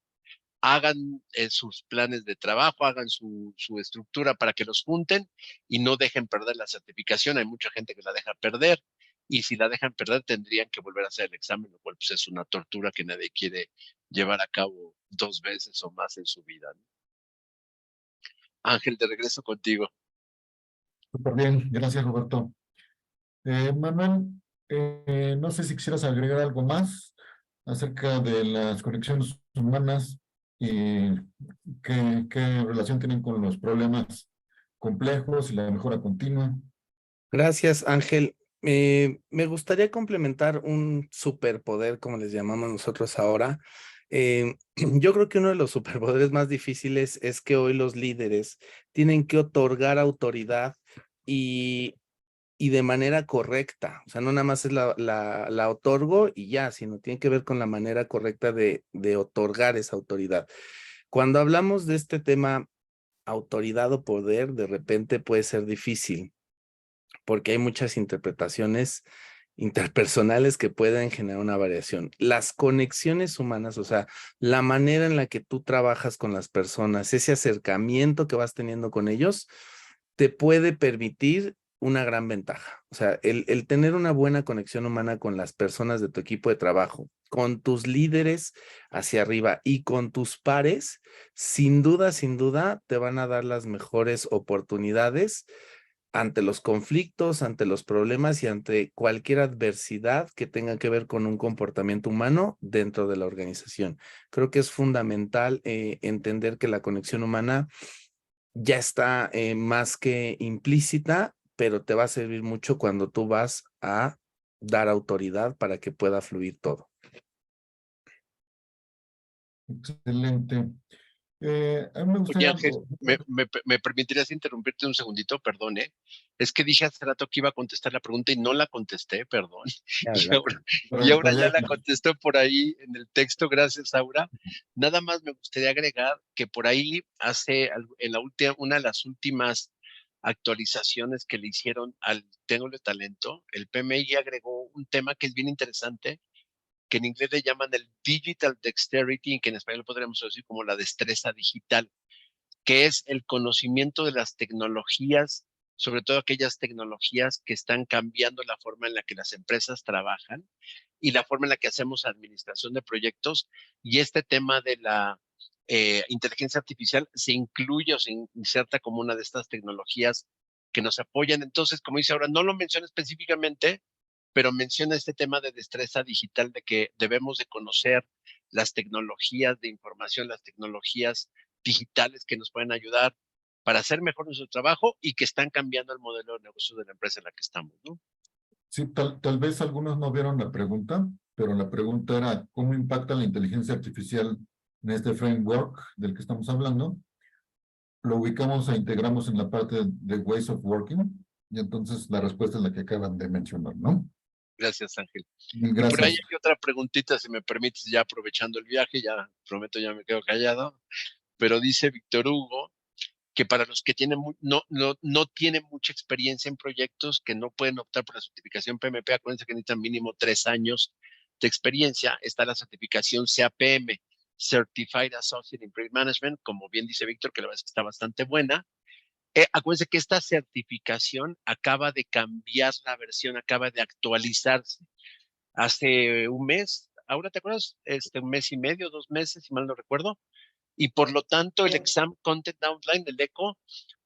Hagan sus planes de trabajo, hagan su estructura para que los junten y no dejen perder la certificación. Hay mucha gente que la deja perder y si la dejan perder tendrían que volver a hacer el examen, lo cual pues, es una tortura que nadie quiere llevar a cabo 2 veces o más en su vida, ¿no? Ángel, de regreso contigo.
Súper bien, gracias Roberto. Manuel, no sé si quisieras agregar algo más acerca de las conexiones humanas y qué relación tienen con los problemas complejos y la mejora continua.
Gracias, Ángel. Me gustaría complementar un superpoder, como les llamamos nosotros ahora. Yo creo que uno de los superpoderes más difíciles es que hoy los líderes tienen que otorgar autoridad y de manera correcta. O sea, no nada más es la otorgo y ya, sino tiene que ver con la manera correcta de otorgar esa autoridad. Cuando hablamos de este tema, autoridad o poder, de repente puede ser difícil, porque hay muchas interpretaciones interpersonales que pueden generar una variación. Las conexiones humanas, o sea, la manera en la que tú trabajas con las personas, ese acercamiento que vas teniendo con ellos, te puede permitir una gran ventaja. O sea, el tener una buena conexión humana con las personas de tu equipo de trabajo, con tus líderes hacia arriba y con tus pares, sin duda, te van a dar las mejores oportunidades ante los conflictos, ante los problemas y ante cualquier adversidad que tenga que ver con un comportamiento humano dentro de la organización. Creo que es fundamental entender que la conexión humana ya está más que implícita, pero te va a servir mucho cuando tú vas a dar autoridad para que pueda fluir todo.
Excelente. A mí me
Oye,
gustaría...
Ángel, ¿me permitirías interrumpirte un segundito? Perdón, ¿eh? Es que dije hace rato que iba a contestar la pregunta y no la contesté, perdón. Y ahora ya la contestó por ahí en el texto, gracias, Aura. Nada más me gustaría agregar que por ahí en la última, una de las últimas actualizaciones que le hicieron al Tengo de Talento, el PMI agregó un tema que es bien interesante, que en inglés le llaman el Digital Dexterity, que en español podríamos decir como la destreza digital, que es el conocimiento de las tecnologías, sobre todo aquellas tecnologías que están cambiando la forma en la que las empresas trabajan y la forma en la que hacemos administración de proyectos. Y este tema de la inteligencia artificial se incluye o se inserta como una de estas tecnologías que nos apoyan. Entonces, como dice ahora, no lo menciona específicamente, pero menciona este tema de destreza digital, de que debemos de conocer las tecnologías de información, las tecnologías digitales que nos pueden ayudar para hacer mejor nuestro trabajo y que están cambiando el modelo de negocio de la empresa en la que estamos, ¿no?
Sí, tal vez algunos no vieron la pregunta, pero la pregunta era ¿cómo impacta la inteligencia artificial en este framework del que estamos hablando? Lo ubicamos e integramos en la parte de Ways of Working y entonces la respuesta es la que acaban de mencionar, ¿no?
Gracias, Ángel.
Gracias.
Y por ahí hay otra preguntita, si me permites, ya aprovechando el viaje, ya prometo ya me quedo callado. pero dice Víctor Hugo que para los que tienen no tienen mucha experiencia en proyectos, que no pueden optar por la certificación PMP, acuérdense que necesitan mínimo 3 años de experiencia, está la certificación CAPM, Certified Associate in Project Management, como bien dice Víctor, que la verdad es que está bastante buena. Acuérdense que esta certificación acaba de cambiar la versión, acaba de actualizarse hace un mes. Ahora, ¿te acuerdas? Un mes y medio, 2 meses, si mal no recuerdo. Y por lo tanto, el Exam Content Outline del ECO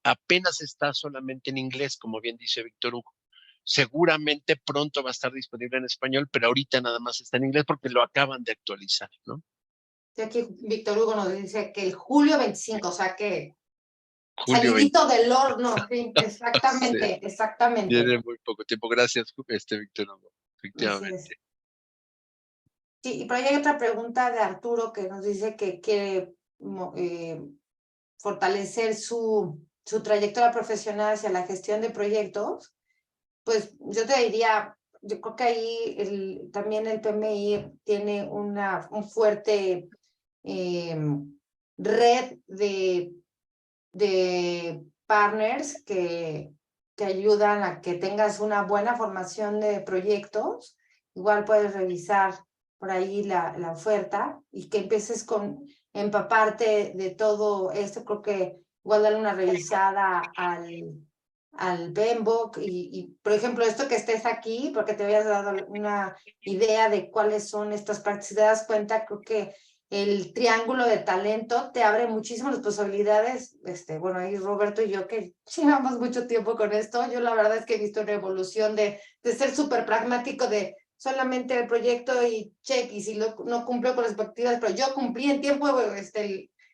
apenas está solamente en inglés, como bien dice Víctor Hugo. Seguramente pronto va a estar disponible en español, pero ahorita nada más está en inglés porque lo acaban de actualizar, ¿no?
Sí, aquí Víctor Hugo nos dice que el julio 25, o sea que
Julio 20.
salidito del horno, sí,
Sí,
exactamente, exactamente.
tiene muy poco tiempo. Gracias, Víctor Hugo.
Así
Efectivamente.
es. Sí, y por ahí hay otra pregunta de Arturo que nos dice que quiere fortalecer su trayectoria profesional hacia la gestión de proyectos. Pues yo te diría, yo creo que ahí también el PMI tiene un fuerte red de partners que ayudan a que tengas una buena formación de proyectos. Igual puedes revisar por ahí la oferta y que empieces con empaparte de todo esto. Creo que igual darle una revisada al PMBOK y, por ejemplo, esto que estés aquí, porque te habías dado una idea de cuáles son estas prácticas, si te das cuenta, creo que el triángulo de talento te abre muchísimas posibilidades. Bueno, ahí Roberto y yo que llevamos mucho tiempo con esto, yo la verdad es que he visto una evolución de ser súper pragmático de solamente el proyecto y check, y si no cumplió con las expectativas, pero yo cumplí en tiempo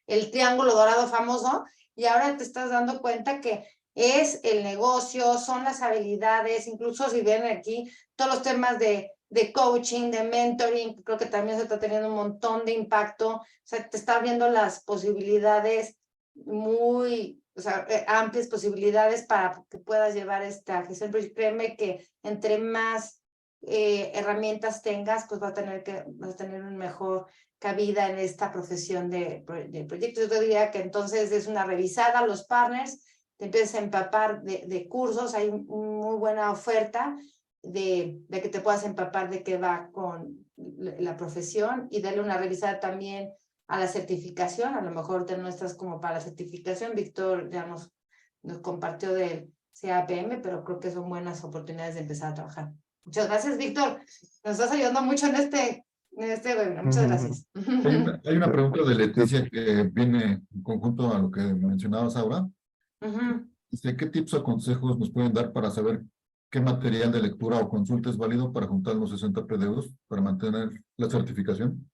el triángulo dorado famoso, y ahora te estás dando cuenta que es el negocio, son las habilidades, incluso si ven aquí todos los temas de coaching, de mentoring, creo que también se está teniendo un montón de impacto. O sea, te está abriendo las posibilidades muy, o sea, amplias posibilidades para que puedas llevar esta gestión. Pero créeme que entre más herramientas tengas, pues vas a tener una mejor cabida en esta profesión de proyectos. Yo te diría que entonces es una revisada a los partners, te empiezas a empapar de cursos, hay muy buena oferta de que te puedas empapar de qué va con la profesión, y darle una revisada también a la certificación. A lo mejor no estás como para la certificación, Víctor ya nos compartió del CAPM, pero creo que son buenas oportunidades de empezar a trabajar. Muchas gracias, Víctor, nos estás ayudando mucho en este webinar. Muchas gracias.
Hay una pregunta de Leticia que viene en conjunto a lo que mencionabas ahora. Dice, ¿qué tips o consejos nos pueden dar para saber qué material de lectura o consulta es válido para juntar los 60 PDUs para mantener la certificación?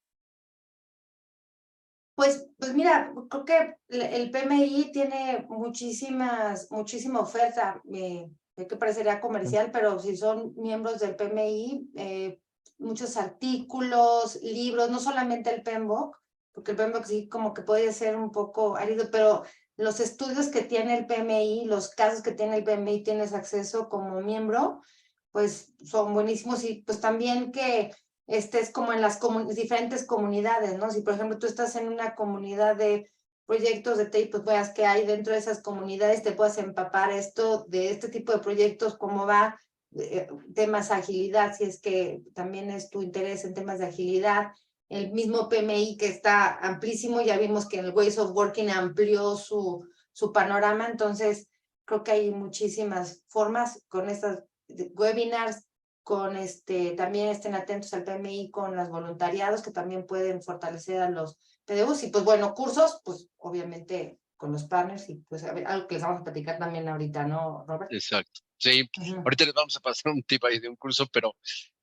Pues mira, creo que el PMI tiene muchísima oferta, que parecería comercial, pero si son miembros del PMI, muchos artículos, libros, no solamente el PMBOK, porque el PMBOK sí como que puede ser un poco árido, pero los estudios que tiene el PMI, los casos que tiene el PMI, tienes acceso como miembro, pues son buenísimos. Y pues también que estés como en las diferentes comunidades, ¿no? Si por ejemplo tú estás en una comunidad de proyectos de TI, pues veas que hay dentro de esas comunidades, te puedas empapar de este tipo de proyectos, cómo va, temas de agilidad, si es que también es tu interés en temas de agilidad. El mismo PMI que está amplísimo, ya vimos que el Ways of Working amplió su panorama. Entonces creo que hay muchísimas formas con estas webinars, con también estén atentos al PMI con los voluntariados que también pueden fortalecer a los PDUs. Y pues bueno, cursos, pues obviamente con los partners, y pues a ver, algo que les vamos a platicar también ahorita, ¿no, Robert?
Exacto. Sí, ahorita les vamos a pasar un tip ahí de un curso, pero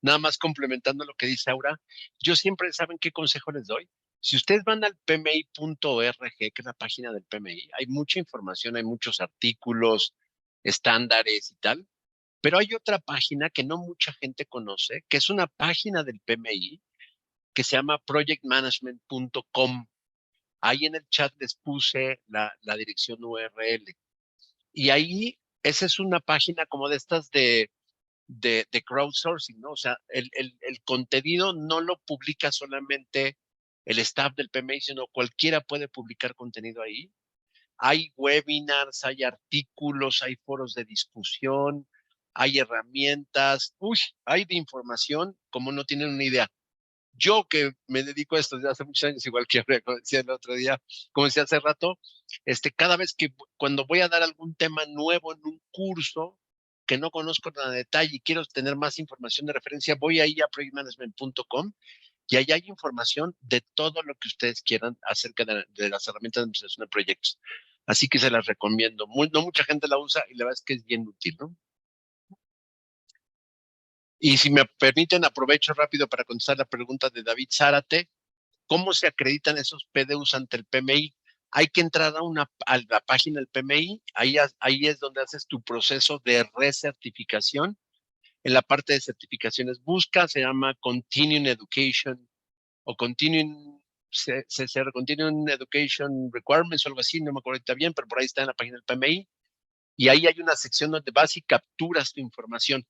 nada más complementando lo que dice Aura, yo siempre, ¿saben qué consejo les doy? Si ustedes van al pmi.org, que es la página del PMI, hay mucha información, hay muchos artículos, estándares y tal, pero hay otra página que no mucha gente conoce, que es una página del PMI que se llama projectmanagement.com. Ahí en el chat les puse la dirección URL. Y ahí, esa es una página como de estas de crowdsourcing, ¿no? O sea, el contenido no lo publica solamente el staff del PMI, sino cualquiera puede publicar contenido ahí. Hay webinars, hay artículos, hay foros de discusión, hay herramientas, hay de información como no tienen una idea. Yo que me dedico a esto desde hace muchos años, igual que como decía el otro día, como decía hace rato, cada vez que cuando voy a dar algún tema nuevo en un curso que no conozco en detalle y quiero tener más información de referencia, voy ahí a projectmanagement.com y ahí hay información de todo lo que ustedes quieran acerca de las herramientas de administración de proyectos. Así que se las recomiendo. No mucha gente la usa y la verdad es que es bien útil, ¿no? Y si me permiten, aprovecho rápido para contestar la pregunta de David Zárate. ¿Cómo se acreditan esos PDUs ante el PMI? Hay que entrar a la página del PMI. Ahí es donde haces tu proceso de recertificación. En la parte de certificaciones busca, se llama Continuing Education o Continuing Education Requirements o algo así, no me acuerdo ahorita bien, pero por ahí está en la página del PMI. Y ahí hay una sección donde vas y capturas tu información.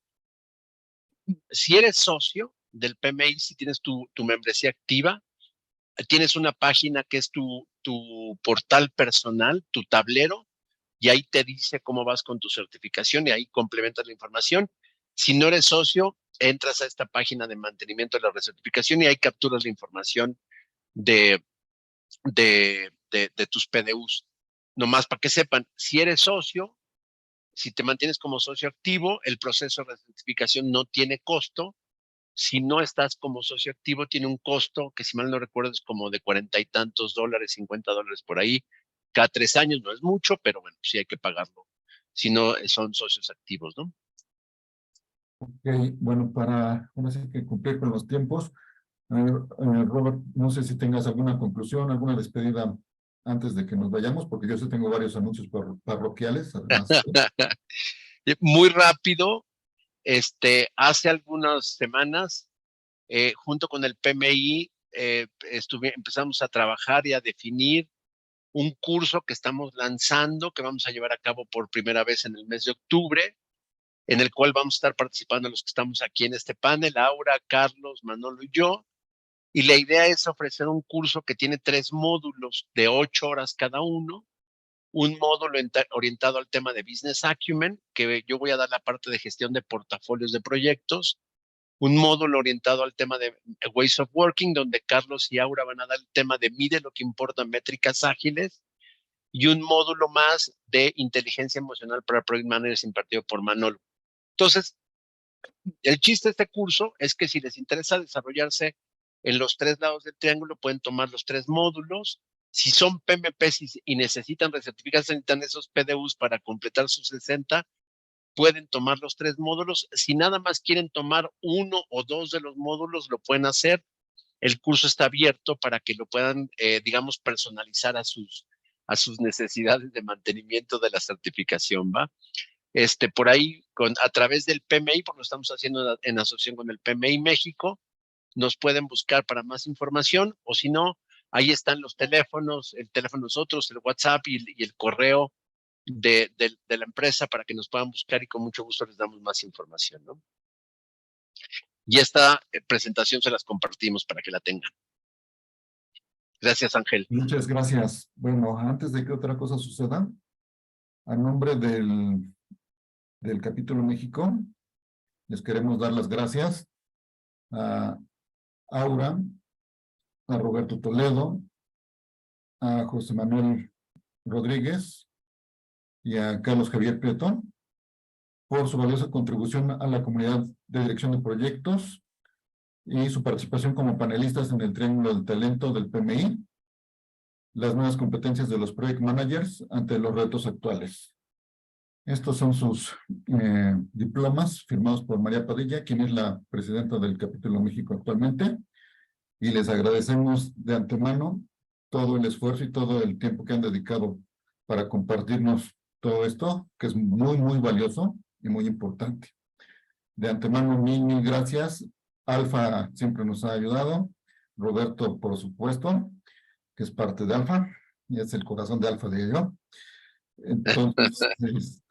Si eres socio del PMI, si tienes tu membresía activa, tienes una página que es tu portal personal, tu tablero, y ahí te dice cómo vas con tu certificación y ahí complementas la información. Si no eres socio, entras a esta página de mantenimiento de la recertificación y ahí capturas la información de tus PDUs. Nomás para que sepan, si eres socio, si te mantienes como socio activo, el proceso de recertificación no tiene costo. Si no estás como socio activo, tiene un costo que, si mal no recuerdo, es como de $40 y tantos, $50 por ahí. Cada 3 años no es mucho, pero bueno, sí hay que pagarlo. Si no, son socios activos, ¿no?
Ok, bueno, ahora sí que cumplir con los tiempos. Robert, no sé si tengas alguna conclusión, alguna despedida antes de que nos vayamos, porque yo sí tengo varios anuncios parroquiales, además.
Muy rápido, hace algunas semanas, junto con el PMI, empezamos a trabajar y a definir un curso que estamos lanzando, que vamos a llevar a cabo por primera vez en el mes de octubre, en el cual vamos a estar participando los que estamos aquí en este panel, Aura, Carlos, Manolo y yo. Y la idea es ofrecer un curso que tiene 3 módulos de 8 horas cada uno. Un módulo orientado al tema de Business Acumen, que yo voy a dar la parte de gestión de portafolios de proyectos. Un módulo orientado al tema de Ways of Working, donde Carlos y Aura van a dar el tema de mide lo que importa, métricas ágiles. Y un módulo más de inteligencia emocional para Project Managers impartido por Manolo. Entonces, el chiste de este curso es que si les interesa desarrollarse en los 3 lados del triángulo, pueden tomar los 3 módulos. Si son PMPs y necesitan recertificarse, necesitan esos PDUs para completar sus 60, pueden tomar los 3 módulos. Si nada más quieren tomar 1 o 2 de los módulos, lo pueden hacer. El curso está abierto para que lo puedan, digamos, personalizar a sus necesidades de mantenimiento de la certificación, ¿va? Por ahí, a través del PMI, porque lo estamos haciendo en asociación con el PMI México, nos pueden buscar para más información, o si no, ahí están los teléfonos, el teléfono de nosotros, el WhatsApp y el correo de la empresa para que nos puedan buscar y con mucho gusto les damos más información, ¿no? Y esta presentación se las compartimos para que la tengan. Gracias, Ángel.
Muchas gracias. Bueno, antes de que otra cosa suceda, a nombre del capítulo México, les queremos dar las gracias a Aura, a Roberto Toledo, a José Manuel Rodríguez y a Carlos Javier Prieto por su valiosa contribución a la comunidad de dirección de proyectos y su participación como panelistas en el Triángulo del Talento del PMI, las nuevas competencias de los Project Managers ante los retos actuales. Estos son sus diplomas firmados por María Padilla, quien es la presidenta del Capítulo México actualmente, y les agradecemos de antemano todo el esfuerzo y todo el tiempo que han dedicado para compartirnos todo esto, que es muy, muy valioso y muy importante. De antemano, mil gracias. Alfa siempre nos ha ayudado. Roberto, por supuesto, que es parte de Alfa, y es el corazón de Alfa, digo yo. Entonces,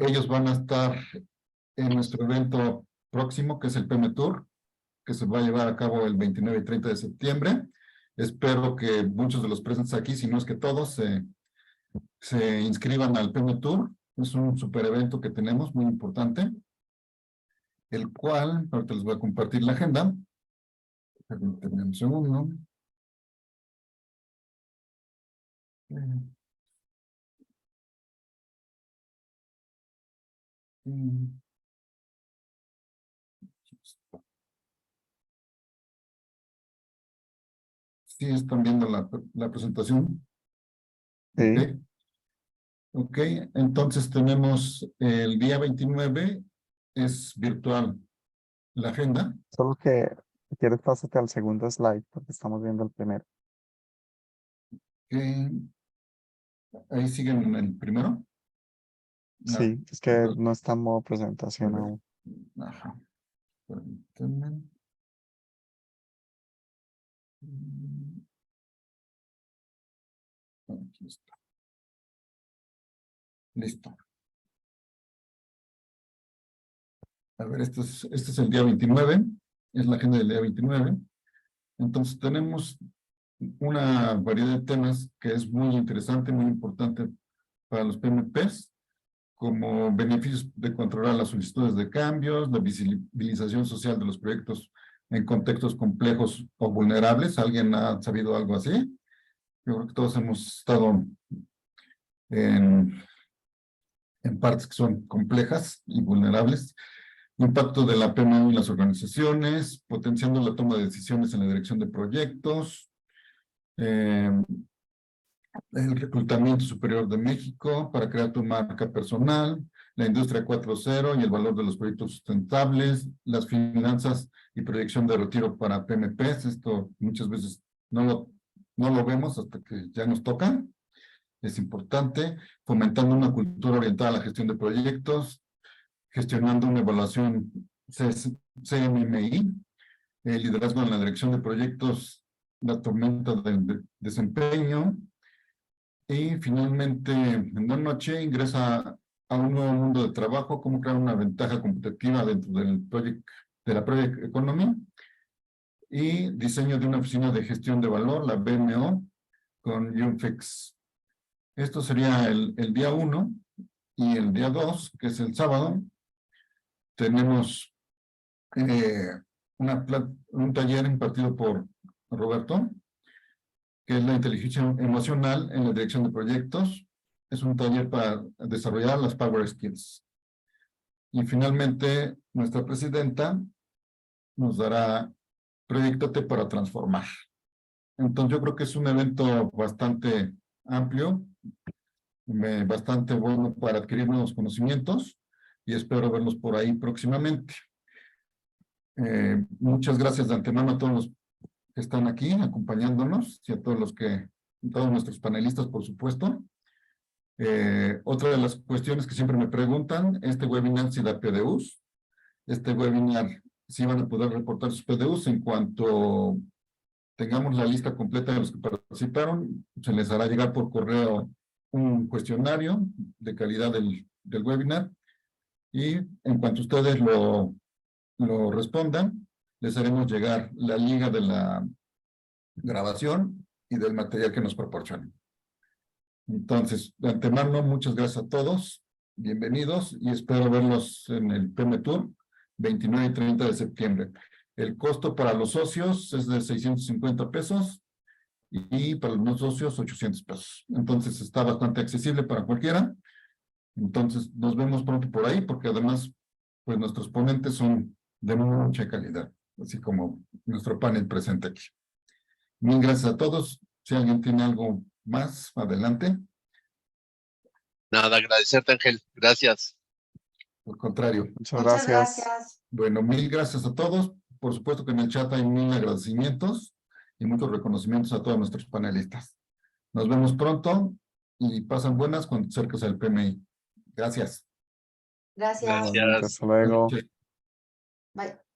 ellos van a estar en nuestro evento próximo, que es el PM Tour, que se va a llevar a cabo el 29 y 30 de septiembre. Espero que muchos de los presentes aquí, si no es que todos, se inscriban al PM Tour. Es un super evento que tenemos, muy importante, el cual, ahorita les voy a compartir la agenda. Permítanme un segundo. Sí, están viendo la presentación.
Sí.
Ok. Ok, entonces tenemos el día 29, es virtual la agenda.
Solo que si quieres pásate al segundo slide porque estamos viendo el primero.
Que ahí siguen en el primero. No,
Sí, es que no está en modo presentación
ok.
aún.
Ajá. Permítanme. Aquí está. Listo. A ver, este es el día 29, es la agenda del día 29. Entonces tenemos una variedad de temas que es muy interesante, muy importante para los PMPs, como beneficios de controlar las solicitudes de cambios, la visibilización social de los proyectos en contextos complejos o vulnerables. ¿Alguien ha sabido algo así? Yo creo que todos hemos estado en partes que son complejas y vulnerables. Impacto de la PMU en las organizaciones, potenciando la toma de decisiones en la dirección de proyectos, el reclutamiento superior de México para crear tu marca personal, la industria 4.0 y el valor de los proyectos sustentables, las finanzas y proyección de retiro para PMPs. Esto muchas veces no lo vemos hasta que ya nos toca. Es importante, fomentando una cultura orientada a la gestión de proyectos, gestionando una evaluación CMMI, el liderazgo en la dirección de proyectos, la tormenta del desempeño, y finalmente, en la noche, ingresa a un nuevo mundo de trabajo, cómo crear una ventaja competitiva dentro de la Project Economy, y diseño de una oficina de gestión de valor, la BMO, con UNFIX. Esto sería el día 1, y el día 2, que es el sábado, tenemos un taller impartido por Roberto, que es la inteligencia emocional en la dirección de proyectos. Es un taller para desarrollar las Power Skills. Y finalmente, nuestra presidenta nos dará Proyéctate para transformar. Entonces, yo creo que es un evento bastante amplio, bastante bueno para adquirir nuevos conocimientos, y espero verlos por ahí próximamente. Muchas gracias de antemano a todos los que están aquí acompañándonos y a todos nuestros panelistas, por supuesto. Otra de las cuestiones que siempre me preguntan, este webinar si da PDUs. Este webinar sí van a poder reportar sus PDUs en cuanto tengamos la lista completa de los que participaron. Se les hará llegar por correo un cuestionario de calidad del webinar, y en cuanto ustedes lo respondan, les haremos llegar la liga de la grabación y del material que nos proporcionen. Entonces, de antemano, muchas gracias a todos, bienvenidos, y espero verlos en el PM Tour 29 y 30 de septiembre. El costo para los socios es de 650 pesos y para los no socios 800 pesos. Entonces está bastante accesible para cualquiera. Entonces nos vemos pronto por ahí, porque además pues nuestros ponentes son de mucha calidad, así como nuestro panel presente aquí. Mil gracias a todos. Si alguien tiene algo más, adelante.
Nada, agradecerte, Ángel. Gracias.
Al contrario.
Muchas
Muchas
gracias.
gracias.
Bueno, mil gracias a todos. Por supuesto que en el chat hay mil agradecimientos y muchos reconocimientos a todos nuestros panelistas. Nos vemos pronto y pasan buenas cuando te acerques al PMI. Gracias.
Gracias.
Igualmente, hasta luego.
Buenas noches.
Bye.